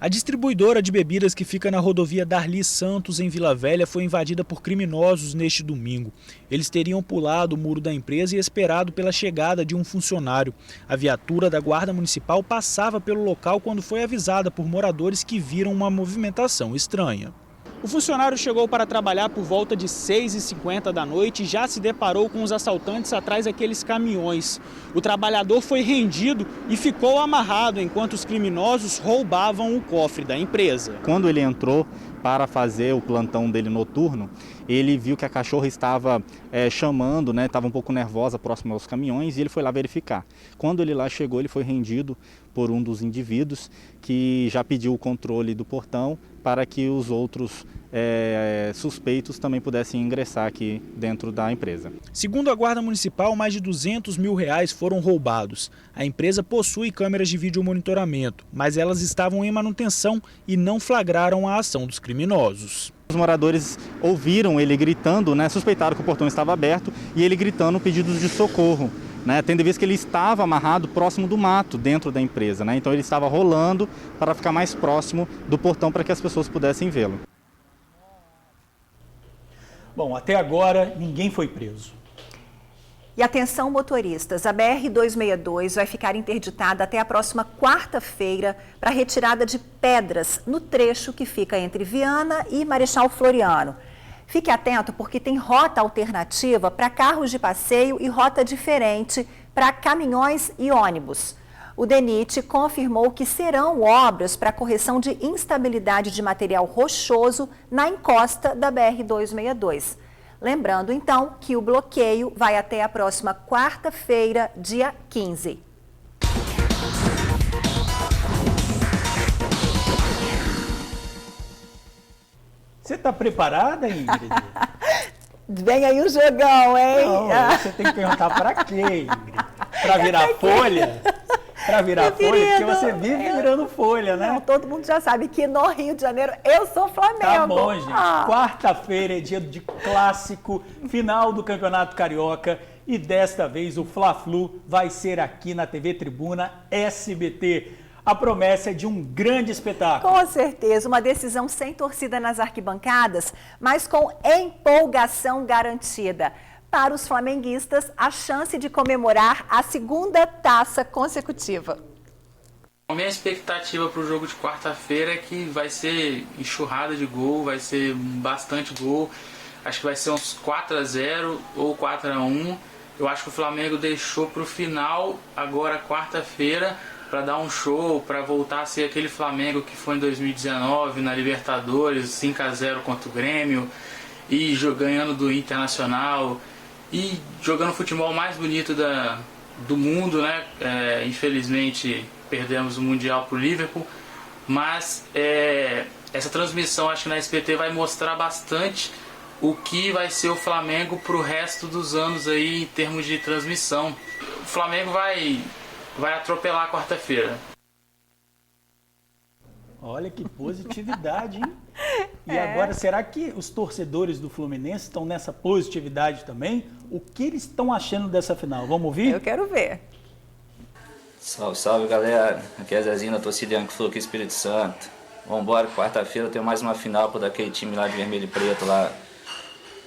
[SPEAKER 8] A distribuidora de bebidas que fica na rodovia Darli Santos, em Vila Velha, foi invadida por criminosos neste domingo. Eles teriam pulado o muro da empresa e esperado pela chegada de um funcionário. A viatura da Guarda Municipal passava pelo local quando foi avisada por moradores que viram uma movimentação estranha. O funcionário chegou para trabalhar por volta de 6h50 da noite e já se deparou com os assaltantes atrás daqueles caminhões. O trabalhador foi rendido e ficou amarrado enquanto os criminosos roubavam o cofre da empresa.
[SPEAKER 21] Quando ele entrou para fazer o plantão dele noturno, ele viu que a cachorra estava chamando, estava um pouco nervosa próximo aos caminhões e ele foi lá verificar. Quando ele lá chegou, ele foi rendido por um dos indivíduos que já pediu o controle do portão para que os outros suspeitos também pudessem ingressar aqui dentro da empresa.
[SPEAKER 8] Segundo a Guarda Municipal, mais de R$200 mil foram roubados. A empresa possui câmeras de vídeo monitoramento, mas elas estavam em manutenção e não flagraram a ação dos criminosos.
[SPEAKER 21] Os moradores ouviram ele gritando, suspeitaram que o portão estava aberto e ele gritando pedidos de socorro. Tendo em vista que ele estava amarrado próximo do mato dentro da empresa. Então ele estava rolando para ficar mais próximo do portão para que as pessoas pudessem vê-lo.
[SPEAKER 2] Bom, até agora ninguém foi preso.
[SPEAKER 1] E atenção motoristas, a BR-262 vai ficar interditada até a próxima quarta-feira para retirada de pedras no trecho que fica entre Viana e Marechal Floriano. Fique atento porque tem rota alternativa para carros de passeio e rota diferente para caminhões e ônibus. O DENIT confirmou que serão obras para correção de instabilidade de material rochoso na encosta da BR-262. Lembrando, então, que o bloqueio vai até a próxima quarta-feira, dia 15.
[SPEAKER 2] Você está preparada, Ingrid?
[SPEAKER 1] Vem aí o jogão, hein?
[SPEAKER 2] Não, você tem que perguntar para quê, Ingrid? Para virar folha? Para virar folha? Porque você vive virando folha, né?
[SPEAKER 1] Não, todo mundo já sabe que no Rio de Janeiro eu sou Flamengo.
[SPEAKER 2] Tá bom, gente. Quarta-feira é dia de clássico, final do Campeonato Carioca. E desta vez o Fla-Flu vai ser aqui na TV Tribuna SBT. A promessa é de um grande espetáculo.
[SPEAKER 1] Com certeza, uma decisão sem torcida nas arquibancadas, mas com empolgação garantida. Para os flamenguistas, a chance de comemorar a segunda taça consecutiva.
[SPEAKER 5] A minha expectativa para o jogo de quarta-feira é que vai ser enxurrada de gol, vai ser bastante gol. Acho que vai ser uns 4-0 ou 4-1. Eu acho que o Flamengo deixou para o final, agora quarta-feira, para dar um show, para voltar a ser aquele Flamengo que foi em 2019 na Libertadores, 5-0 contra o Grêmio, e ganhando do Internacional, e jogando o futebol mais bonito do mundo, né? Infelizmente perdemos o Mundial para o Liverpool, mas essa transmissão, acho que na SBT vai mostrar bastante o que vai ser o Flamengo para o resto dos anos aí em termos de transmissão. O Flamengo vai atropelar quarta-feira.
[SPEAKER 2] Olha que positividade, hein? E agora, será que os torcedores do Fluminense estão nessa positividade também? O que eles estão achando dessa final? Vamos ouvir?
[SPEAKER 1] Eu quero ver.
[SPEAKER 22] Salve, salve, galera. Aqui é Zezinho da torcida Yankee Flu aqui, Espírito Santo. Vambora, quarta-feira tem mais uma final por daquele time lá de vermelho e preto lá.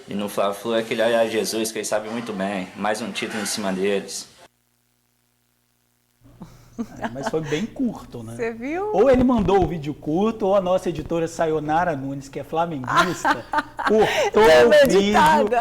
[SPEAKER 22] E no Fla-Flu é aquele Ai Jesus que eles sabem muito bem. Mais um título em cima deles.
[SPEAKER 2] Mas foi bem curto, né?
[SPEAKER 1] Você viu?
[SPEAKER 2] Ou ele mandou o vídeo curto, ou a nossa editora Sayonara Nunes, que é flamenguista, cortou o vídeo,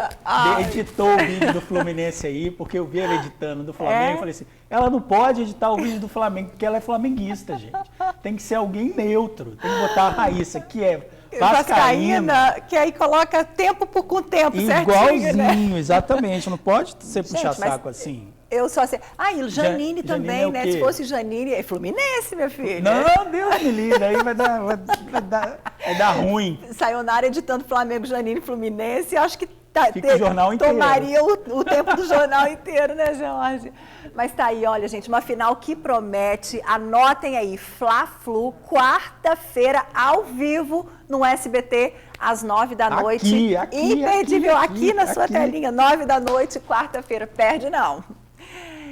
[SPEAKER 2] editou o vídeo do Fluminense aí, porque eu vi ela editando do Flamengo e falei assim, ela não pode editar o vídeo do Flamengo, porque ela é flamenguista, gente. Tem que ser alguém neutro, tem que botar a Raíssa, que é vascaína,
[SPEAKER 1] que aí coloca tempo com tempo,
[SPEAKER 2] igualzinho,
[SPEAKER 1] certinho, né?
[SPEAKER 2] Exatamente, não pode ser puxar saco assim.
[SPEAKER 1] Eu só sei. E o Janine também,
[SPEAKER 2] é o
[SPEAKER 1] né?
[SPEAKER 2] quê?
[SPEAKER 1] Se fosse Janine, é Fluminense, meu filho.
[SPEAKER 2] Não, Deus me livre, aí vai dar ruim.
[SPEAKER 1] Sayonara editando Flamengo, Janine, Fluminense, eu acho que
[SPEAKER 2] fica o jornal inteiro.
[SPEAKER 1] Tomaria o tempo do jornal inteiro, né, Jorge? Mas tá aí, olha, gente, uma final que promete. Anotem aí, Fla-Flu, quarta-feira, ao vivo, no SBT, às 9 da noite. Imperdível, aqui na sua telinha, 9 da noite, quarta-feira. Perde não.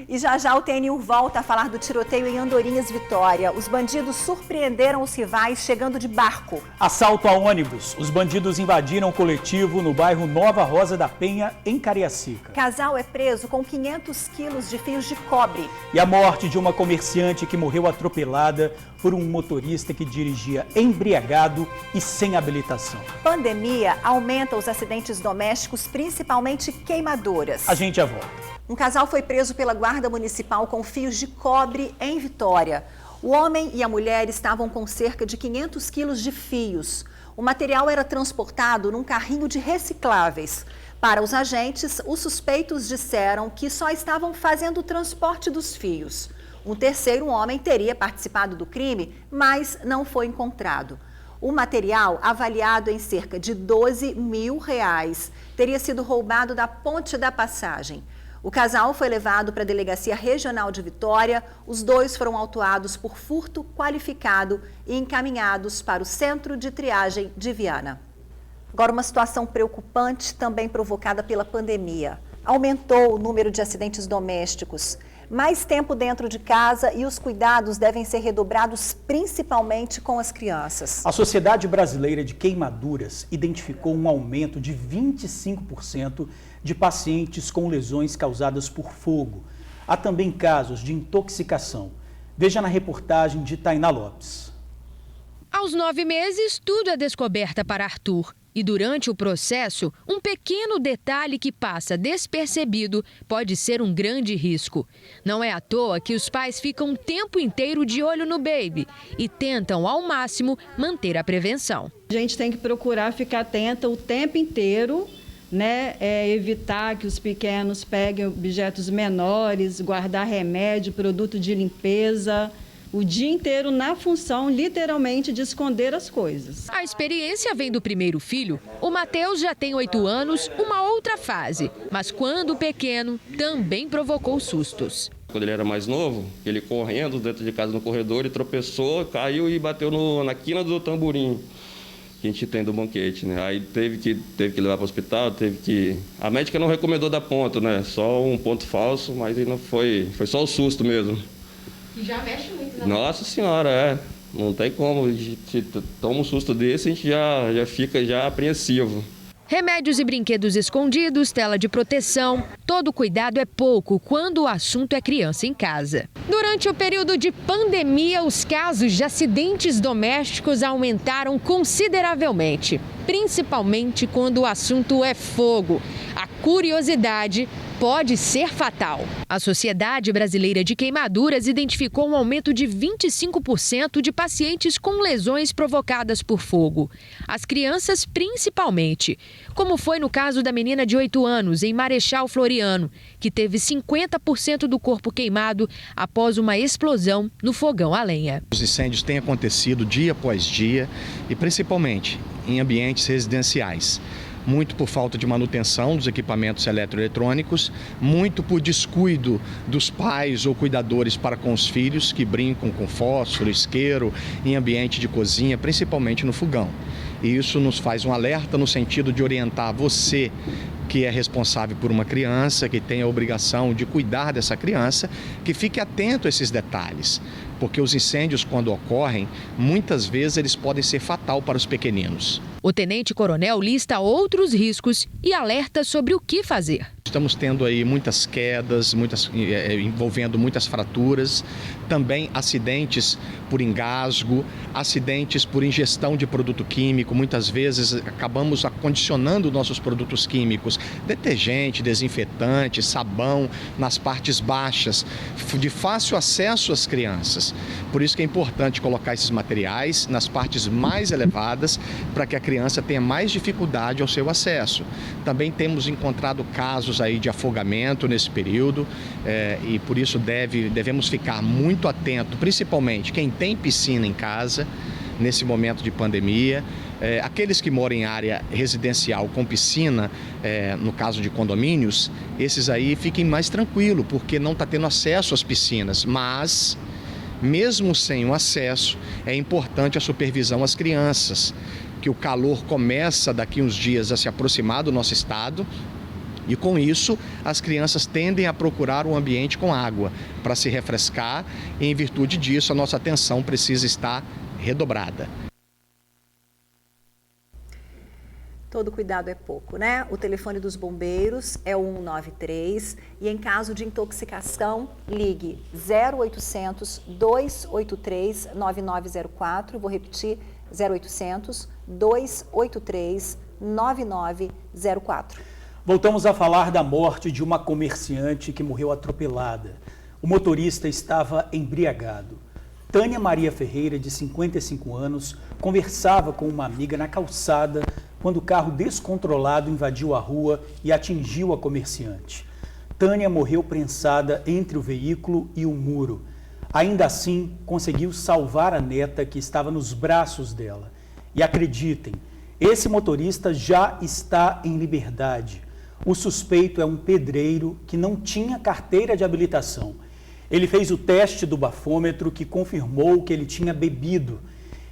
[SPEAKER 1] E já o TNU volta a falar do tiroteio em Andorinhas, Vitória. Os bandidos surpreenderam os rivais chegando de barco.
[SPEAKER 2] Assalto a ônibus. Os bandidos invadiram o coletivo no bairro Nova Rosa da Penha, em Cariacica.
[SPEAKER 1] Casal é preso com 500 quilos de fios de cobre.
[SPEAKER 2] E a morte de uma comerciante que morreu atropelada por um motorista que dirigia embriagado e sem habilitação.
[SPEAKER 1] Pandemia aumenta os acidentes domésticos, principalmente queimaduras.
[SPEAKER 2] A gente já volta.
[SPEAKER 1] Um casal foi preso pela Guarda Municipal com fios de cobre em Vitória. O homem e a mulher estavam com cerca de 500 quilos de fios. O material era transportado num carrinho de recicláveis. Para os agentes, os suspeitos disseram que só estavam fazendo o transporte dos fios. Um terceiro homem teria participado do crime, mas não foi encontrado. O material, avaliado em cerca de R$12 mil, teria sido roubado da Ponte da Passagem. O casal foi levado para a Delegacia Regional de Vitória. Os dois foram autuados por furto qualificado e encaminhados para o Centro de Triagem de Viana. Agora, uma situação preocupante também provocada pela pandemia. Aumentou o número de acidentes domésticos. Mais tempo dentro de casa e os cuidados devem ser redobrados, principalmente com as crianças.
[SPEAKER 2] A Sociedade Brasileira de Queimaduras identificou um aumento de 25% de pacientes com lesões causadas por fogo. Há também casos de intoxicação. Veja na reportagem de Tainá Lopes.
[SPEAKER 7] Aos 9 meses, tudo é descoberta para Arthur. E durante o processo, um pequeno detalhe que passa despercebido pode ser um grande risco. Não é à toa que os pais ficam o tempo inteiro de olho no baby e tentam, ao máximo, manter a prevenção.
[SPEAKER 9] A gente tem que procurar ficar atenta o tempo inteiro, né? Evitar que os pequenos peguem objetos menores, guardar remédio, produto de limpeza. O dia inteiro na função, literalmente, de esconder as coisas.
[SPEAKER 7] A experiência vem do primeiro filho. O Matheus já tem 8 anos, uma outra fase. Mas quando pequeno, também provocou sustos.
[SPEAKER 23] Quando ele era mais novo, ele correndo dentro de casa no corredor, ele tropeçou, caiu e bateu na quina do tamborim que a gente tem do banquete, né? Aí teve que levar para o hospital, A médica não recomendou dar ponto, né? Só um ponto falso, mas ele não foi só o susto mesmo.
[SPEAKER 7] E já mexe muito, né?
[SPEAKER 23] Nossa senhora, não tem como, a gente toma um susto desse, a gente já fica apreensivo.
[SPEAKER 7] Remédios e brinquedos escondidos, tela de proteção, todo cuidado é pouco quando o assunto é criança em casa. Durante o período de pandemia, os casos de acidentes domésticos aumentaram consideravelmente, principalmente quando o assunto é fogo. A curiosidade pode ser fatal. A Sociedade Brasileira de Queimaduras identificou um aumento de 25% de pacientes com lesões provocadas por fogo. As crianças, principalmente, como foi no caso da menina de 8 anos, em Marechal Floriano, que teve 50% do corpo queimado após uma explosão no fogão a lenha.
[SPEAKER 24] Os incêndios têm acontecido dia após dia e principalmente em ambientes residenciais. Muito por falta de manutenção dos equipamentos eletroeletrônicos, muito por descuido dos pais ou cuidadores para com os filhos que brincam com fósforo, isqueiro, em ambiente de cozinha, principalmente no fogão. E isso nos faz um alerta no sentido de orientar você, que é responsável por uma criança, que tem a obrigação de cuidar dessa criança, que fique atento a esses detalhes. Porque os incêndios, quando ocorrem, muitas vezes eles podem ser fatais para os pequeninos.
[SPEAKER 7] O tenente-coronel lista outros riscos e alerta sobre o que fazer.
[SPEAKER 24] Estamos tendo aí muitas quedas, envolvendo muitas fraturas, também acidentes por engasgo, acidentes por ingestão de produto químico. Muitas vezes acabamos acondicionando nossos produtos químicos, detergente, desinfetante, sabão, nas partes baixas, de fácil acesso às crianças. Por isso que é importante colocar esses materiais nas partes mais elevadas, para que a criança tenha mais dificuldade ao seu acesso. Também temos encontrado casos aí de afogamento nesse período e por isso devemos ficar muito atento, principalmente quem tem piscina em casa nesse momento de pandemia. Aqueles que moram em área residencial com piscina, no caso de condomínios, esses aí fiquem mais tranquilos, porque não está tendo acesso às piscinas, mas mesmo sem o acesso, é importante a supervisão às crianças, que o calor começa daqui uns dias a se aproximar do nosso estado e com isso as crianças tendem a procurar um ambiente com água para se refrescar e em virtude disso a nossa atenção precisa estar redobrada.
[SPEAKER 1] Todo cuidado é pouco, né? O telefone dos bombeiros é o 193 e em caso de intoxicação, ligue 0800 283 9904. Vou repetir, 0800 283 9904.
[SPEAKER 2] Voltamos a falar da morte de uma comerciante que morreu atropelada. O motorista estava embriagado. Tânia Maria Ferreira, de 55 anos, conversava com uma amiga na calçada quando o carro descontrolado invadiu a rua e atingiu a comerciante. Tânia morreu prensada entre o veículo e o muro. Ainda assim, conseguiu salvar a neta que estava nos braços dela. E acreditem, esse motorista já está em liberdade. O suspeito é um pedreiro que não tinha carteira de habilitação. Ele fez o teste do bafômetro que confirmou que ele tinha bebido.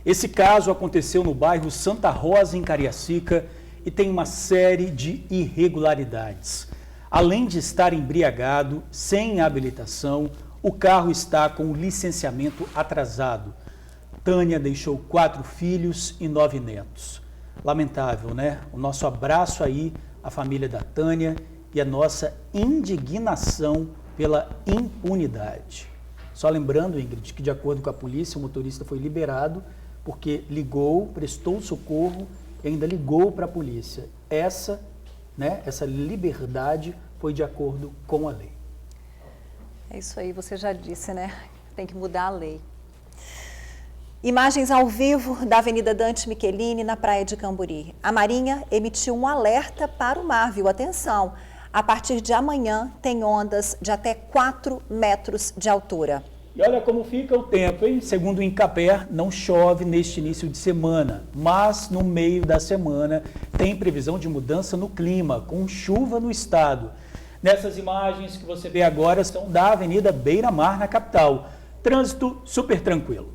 [SPEAKER 2] Esse caso aconteceu no bairro Santa Rosa, em Cariacica, e tem uma série de irregularidades. Além de estar embriagado, sem habilitação, o carro está com o licenciamento atrasado. Tânia deixou 4 filhos e 9 netos. Lamentável, né? O nosso abraço aí à família da Tânia e a nossa indignação pela impunidade. Só lembrando, Ingrid, que de acordo com a polícia, o motorista foi liberado porque ligou, prestou socorro e ainda ligou para a polícia. Essa liberdade foi de acordo com a lei.
[SPEAKER 1] É isso aí, você já disse, né? Tem que mudar a lei. Imagens ao vivo da Avenida Dante Michelini, na praia de Camburi. A Marinha emitiu um alerta para o mar, viu? Atenção, a partir de amanhã tem ondas de até 4 metros de altura.
[SPEAKER 2] E olha como fica o tempo, hein? Segundo o Incapé, não chove neste início de semana, mas no meio da semana tem previsão de mudança no clima, com chuva no estado. Nessas imagens que você vê agora são da Avenida Beira Mar, na capital. Trânsito super tranquilo.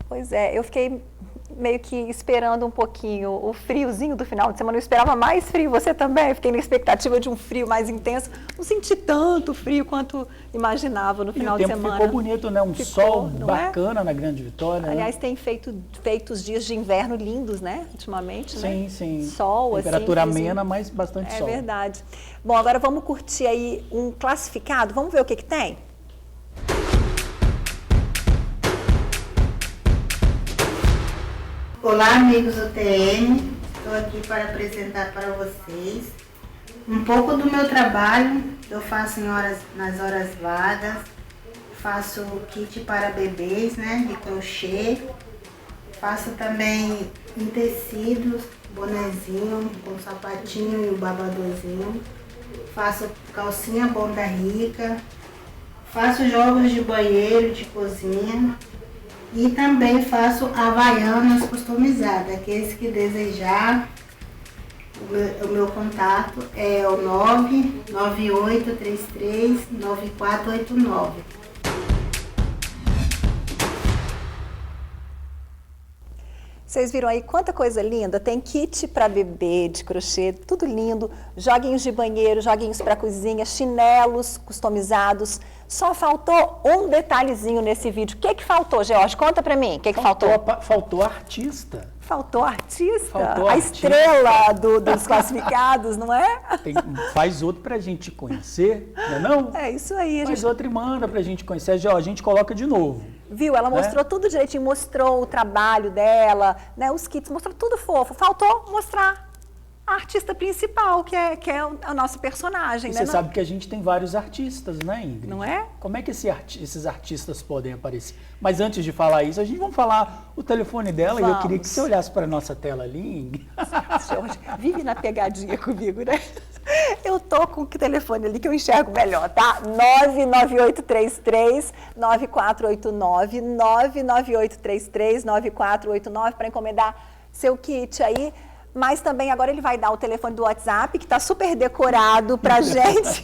[SPEAKER 1] Pois é, eu fiquei meio que esperando um pouquinho o friozinho do final de semana. Eu esperava mais frio, você também? Eu fiquei na expectativa de um frio mais intenso. Não senti tanto frio quanto imaginava no final de semana.
[SPEAKER 2] O tempo ficou bonito, né? Sol bacana na Grande Vitória.
[SPEAKER 1] Aliás, tem feito os dias de inverno lindos, né? Ultimamente, né?
[SPEAKER 2] Sim, sim.
[SPEAKER 1] Sol,
[SPEAKER 2] temperatura amena, mas bastante sol.
[SPEAKER 1] É verdade. Bom, agora vamos curtir aí um classificado. Vamos ver o que tem?
[SPEAKER 3] Olá, amigos do TN, estou aqui para apresentar para vocês um pouco do meu trabalho. Eu faço nas horas vagas, faço kit para bebês, né, de crochê, faço também em tecidos, bonezinho com sapatinho e o babadorzinho, faço calcinha Bonda Rica, faço jogos de banheiro, de cozinha. E também faço havaianas customizadas. Aqueles que desejar, o meu contato é o 998339489.
[SPEAKER 1] Vocês viram aí quanta coisa linda? Tem kit para bebê de crochê, tudo lindo. Joguinhos de banheiro, joguinhos para cozinha, chinelos customizados. Só faltou um detalhezinho nesse vídeo. O que faltou, George? Conta pra mim. O que faltou?
[SPEAKER 2] Faltou artista.
[SPEAKER 1] Faltou artista?
[SPEAKER 2] Faltou
[SPEAKER 1] a
[SPEAKER 2] artista.
[SPEAKER 1] Estrela dos classificados, não é?
[SPEAKER 2] Faz outro pra gente conhecer, não é não?
[SPEAKER 1] É isso aí.
[SPEAKER 2] Faz outro e manda pra gente conhecer. A gente coloca de novo.
[SPEAKER 1] Viu? Ela mostrou tudo direitinho, mostrou o trabalho dela, né? Os kits, mostrou tudo fofo. Faltou mostrar a artista principal, que é o nosso personagem,
[SPEAKER 2] e
[SPEAKER 1] né?
[SPEAKER 2] Você sabe que a gente tem vários artistas, né, Ingrid?
[SPEAKER 1] Não é?
[SPEAKER 2] Como é que esses artistas podem aparecer? Mas antes de falar isso, a gente vai falar o telefone dela. E eu queria que você olhasse para a nossa tela ali, Ingrid.
[SPEAKER 1] Jorge, vive na pegadinha comigo, né? Eu tô com o telefone ali que eu enxergo melhor, tá? 99833-9489, 99833-9489 para encomendar seu kit aí. Mas também agora ele vai dar o telefone do WhatsApp, que está super decorado para gente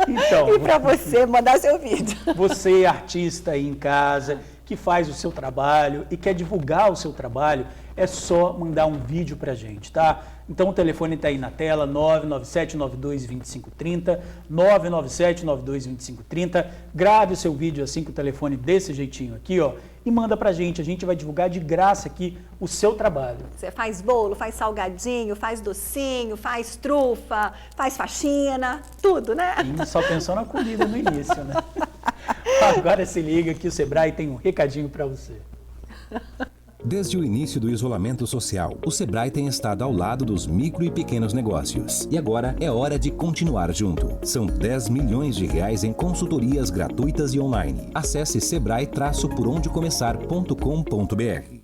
[SPEAKER 1] e para você mandar seu vídeo.
[SPEAKER 2] Você, artista aí em casa, que faz o seu trabalho e quer divulgar o seu trabalho, é só mandar um vídeo para a gente, tá? Então o telefone está aí na tela, 997-92-2530, 997-92-2530. Grave o seu vídeo assim com o telefone desse jeitinho aqui, ó, e manda pra gente. A gente vai divulgar de graça aqui o seu trabalho.
[SPEAKER 1] Você faz bolo, faz salgadinho, faz docinho, faz trufa, faz faxina, tudo, né?
[SPEAKER 2] E só pensou na comida no início, né? Agora se liga que o Sebrae tem um recadinho para você.
[SPEAKER 11] Desde o início do isolamento social, o Sebrae tem estado ao lado dos micro e pequenos negócios. E agora é hora de continuar junto. São 10 milhões de reais em consultorias gratuitas e online. Acesse sebrae-porondecomeçar.com.br.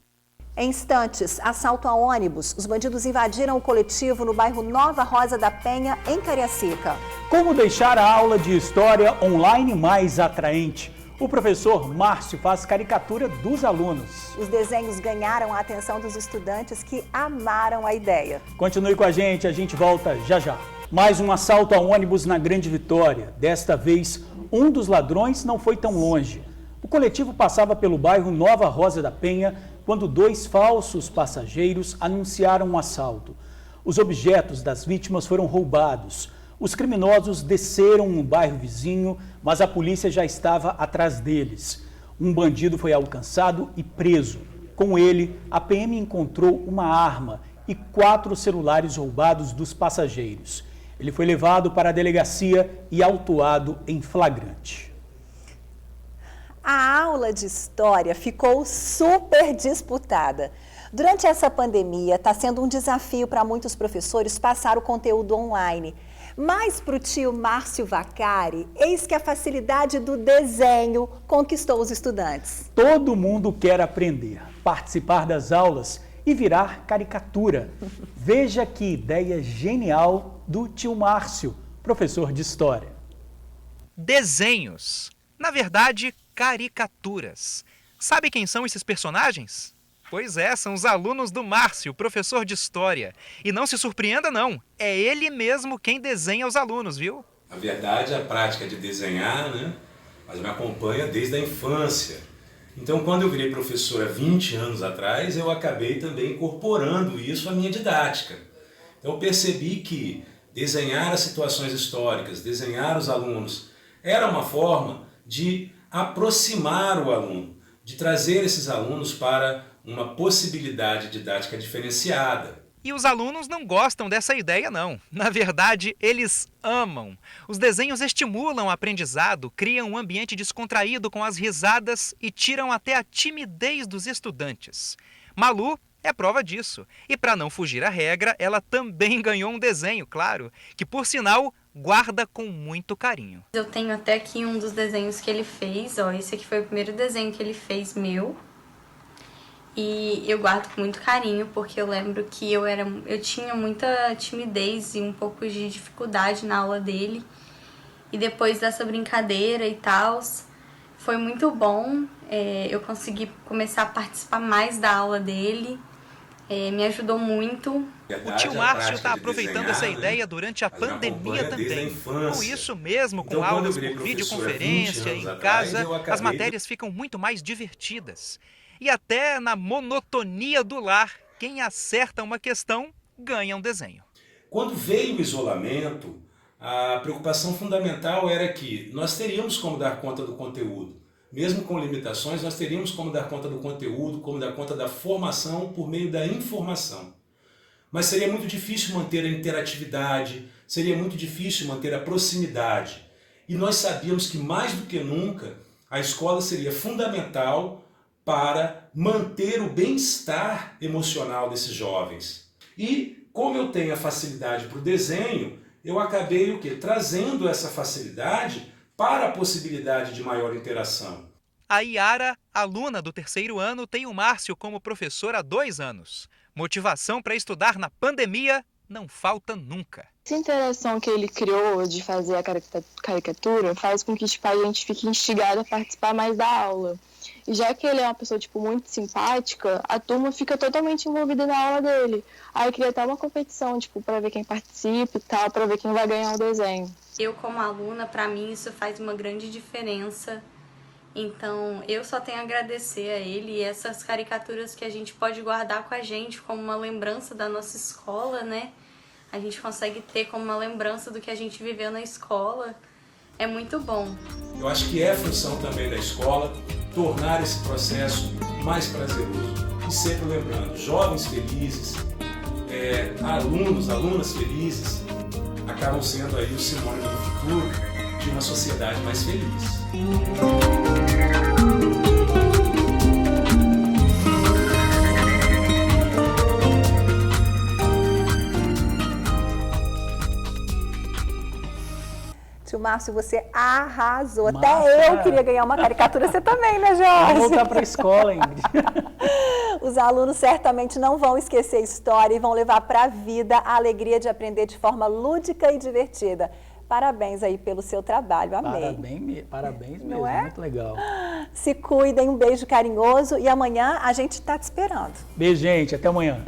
[SPEAKER 1] Em instantes, assalto a ônibus. Os bandidos invadiram o coletivo no bairro Nova Rosa da Penha, em Cariacica.
[SPEAKER 2] Como deixar a aula de história online mais atraente? O professor Márcio faz caricatura dos alunos.
[SPEAKER 1] Os desenhos ganharam a atenção dos estudantes que amaram a ideia.
[SPEAKER 2] Continue com a gente volta já já. Mais um assalto a ônibus na Grande Vitória. Desta vez, um dos ladrões não foi tão longe. O coletivo passava pelo bairro Nova Rosa da Penha quando 2 falsos passageiros anunciaram um assalto. Os objetos das vítimas foram roubados. Os criminosos desceram no bairro vizinho, mas a polícia já estava atrás deles. Um bandido foi alcançado e preso. Com ele, a PM encontrou uma arma e 4 celulares roubados dos passageiros. Ele foi levado para a delegacia e autuado em flagrante.
[SPEAKER 1] A aula de história ficou super disputada. Durante essa pandemia, está sendo um desafio para muitos professores passar o conteúdo online. Mas para o tio Márcio Vacari, eis que a facilidade do desenho conquistou os estudantes.
[SPEAKER 2] Todo mundo quer aprender, participar das aulas e virar caricatura. Veja que ideia genial do tio Márcio, professor de história.
[SPEAKER 16] Desenhos. Na verdade, caricaturas. Sabe quem são esses personagens? Pois é, são os alunos do Márcio, professor de história. E não se surpreenda não, é ele mesmo quem desenha os alunos, viu?
[SPEAKER 10] Na verdade, a prática de desenhar, mas me acompanha desde a infância. Então, quando eu virei professor há 20 anos atrás, eu acabei também incorporando isso à minha didática. Então, eu percebi que desenhar as situações históricas, desenhar os alunos, era uma forma de aproximar o aluno, de trazer esses alunos para uma possibilidade didática diferenciada.
[SPEAKER 16] E os alunos não gostam dessa ideia, não. Na verdade, eles amam. Os desenhos estimulam o aprendizado, criam um ambiente descontraído com as risadas e tiram até a timidez dos estudantes. Malu é prova disso. E para não fugir à regra, ela também ganhou um desenho, claro, que por sinal guarda com muito carinho.
[SPEAKER 12] Eu tenho até aqui um dos desenhos que ele fez, esse aqui foi o primeiro desenho que ele fez meu. E eu guardo com muito carinho, porque eu lembro que eu tinha muita timidez e um pouco de dificuldade na aula dele. E depois dessa brincadeira e tal, foi muito bom. Eu consegui começar a participar mais da aula dele. Me ajudou muito.
[SPEAKER 16] O tio Márcio está aproveitando essa ideia durante a pandemia também. Com isso mesmo, com aulas por videoconferência, em casa, as matérias ficam muito mais divertidas. E até na monotonia do lar, quem acerta uma questão ganha um desenho.
[SPEAKER 10] Quando veio o isolamento, a preocupação fundamental era que nós teríamos como dar conta do conteúdo. Mesmo com limitações, nós teríamos como dar conta do conteúdo, como dar conta da formação por meio da informação. Mas seria muito difícil manter a interatividade, seria muito difícil manter a proximidade. E nós sabíamos que mais do que nunca, a escola seria fundamental para manter o bem-estar emocional desses jovens. E como eu tenho a facilidade para o desenho, eu acabei trazendo essa facilidade para a possibilidade de maior interação.
[SPEAKER 16] A Yara, aluna do 3º ano, tem o Márcio como professor há 2 anos. Motivação para estudar na pandemia não falta nunca.
[SPEAKER 13] Essa interação que ele criou de fazer a caricatura faz com que a gente fique instigado a participar mais da aula. E já que ele é uma pessoa muito simpática, a turma fica totalmente envolvida na aula dele. Aí cria até uma competição, para ver quem participa e tal, para ver quem vai ganhar o desenho.
[SPEAKER 12] Eu, como aluna, para mim isso faz uma grande diferença. Então, eu só tenho a agradecer a ele e essas caricaturas que a gente pode guardar com a gente como uma lembrança da nossa escola, A gente consegue ter como uma lembrança do que a gente viveu na escola. É muito bom.
[SPEAKER 10] Eu acho que é função também da escola tornar esse processo mais prazeroso. E sempre lembrando, jovens felizes, alunas felizes, acabam sendo aí o sinônimo do futuro de uma sociedade mais feliz.
[SPEAKER 1] Tio Márcio, você arrasou. Até eu queria ganhar uma caricatura, você também, né, Jorge?
[SPEAKER 2] Vamos voltar para a escola, Ingrid.
[SPEAKER 1] Os alunos certamente não vão esquecer a história e vão levar para a vida a alegria de aprender de forma lúdica e divertida. Parabéns aí pelo seu trabalho, amei.
[SPEAKER 2] Parabéns
[SPEAKER 1] Não
[SPEAKER 2] mesmo,
[SPEAKER 1] é?
[SPEAKER 2] muito legal.
[SPEAKER 1] Se cuidem, um beijo carinhoso e amanhã a gente está te esperando.
[SPEAKER 2] Beijo, gente, até amanhã.